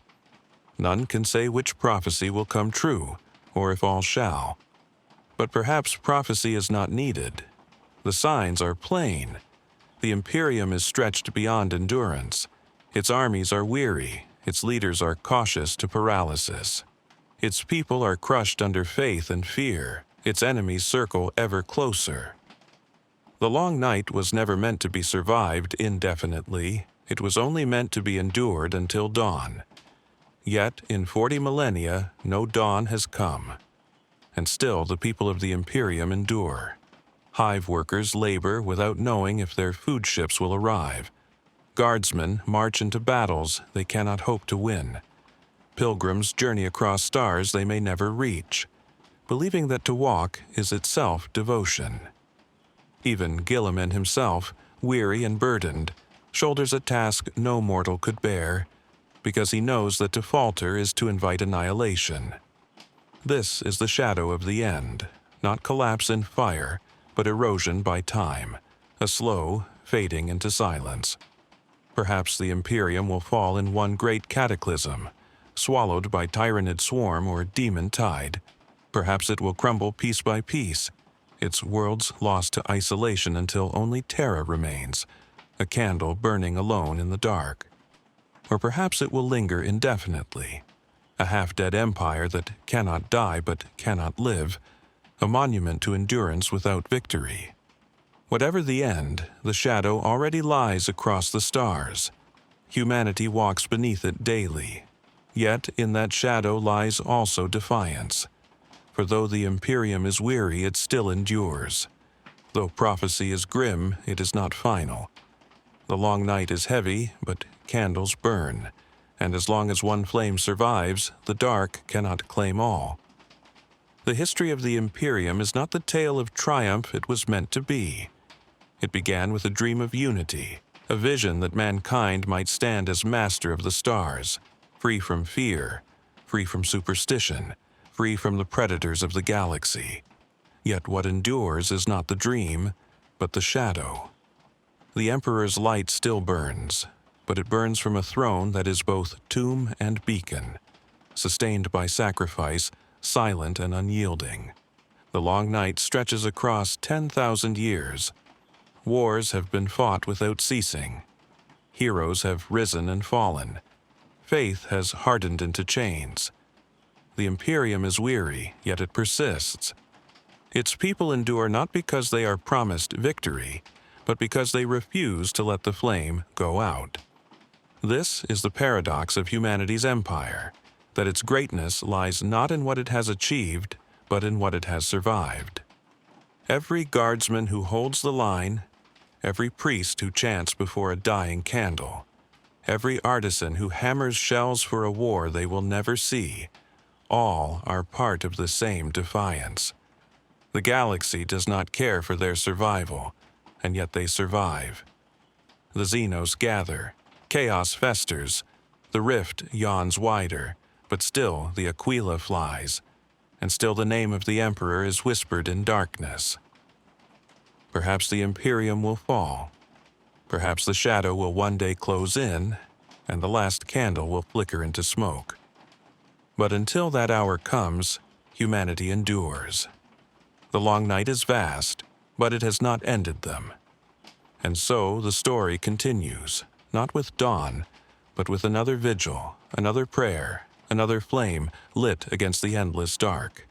None can say which prophecy will come true, or if all shall. But perhaps prophecy is not needed. The signs are plain. The Imperium is stretched beyond endurance. Its armies are weary. Its leaders are cautious to paralysis. Its people are crushed under faith and fear. Its enemies circle ever closer. The long night was never meant to be survived indefinitely. It was only meant to be endured until dawn. Yet, in 40 millennia, no dawn has come. And still the people of the Imperium endure. Hive workers labor without knowing if their food ships will arrive. Guardsmen march into battles they cannot hope to win. Pilgrims journey across stars they may never reach, believing that to walk is itself devotion. Even Guilliman himself, weary and burdened, shoulders a task no mortal could bear, because he knows that to falter is to invite annihilation. This is the shadow of the end, not collapse in fire, but erosion by time, a slow fading into silence. Perhaps the Imperium will fall in one great cataclysm, swallowed by tyrannid swarm or demon tide. Perhaps it will crumble piece by piece, its worlds lost to isolation until only terror remains, a candle burning alone in the dark. Or perhaps it will linger indefinitely, a half-dead empire that cannot die but cannot live, a monument to endurance without victory. Whatever the end, the shadow already lies across the stars. Humanity walks beneath it daily. Yet in that shadow lies also defiance. For though the Imperium is weary, it still endures. Though prophecy is grim, it is not final. The long night is heavy, but candles burn. And as long as one flame survives, the dark cannot claim all. The history of the Imperium is not the tale of triumph it was meant to be. It began with a dream of unity, a vision that mankind might stand as master of the stars, free from fear, free from superstition, free from the predators of the galaxy. Yet what endures is not the dream, but the shadow. The Emperor's light still burns, but it burns from a throne that is both tomb and beacon, sustained by sacrifice, silent and unyielding. The long night stretches across 10,000 years. Wars have been fought without ceasing. Heroes have risen and fallen. Faith has hardened into chains. The Imperium is weary, yet it persists. Its people endure not because they are promised victory, but because they refuse to let the flame go out. This is the paradox of humanity's empire, that its greatness lies not in what it has achieved, but in what it has survived. Every guardsman who holds the line, every priest who chants before a dying candle, every artisan who hammers shells for a war they will never see, all are part of the same defiance. The galaxy does not care for their survival, and yet they survive. The Xenos gather, chaos festers, the rift yawns wider, but still the Aquila flies, and still the name of the Emperor is whispered in darkness. Perhaps the Imperium will fall. Perhaps the shadow will one day close in, and the last candle will flicker into smoke. But until that hour comes, humanity endures. The long night is vast, but it has not ended them. And so the story continues, not with dawn, but with another vigil, another prayer, another flame lit against the endless dark.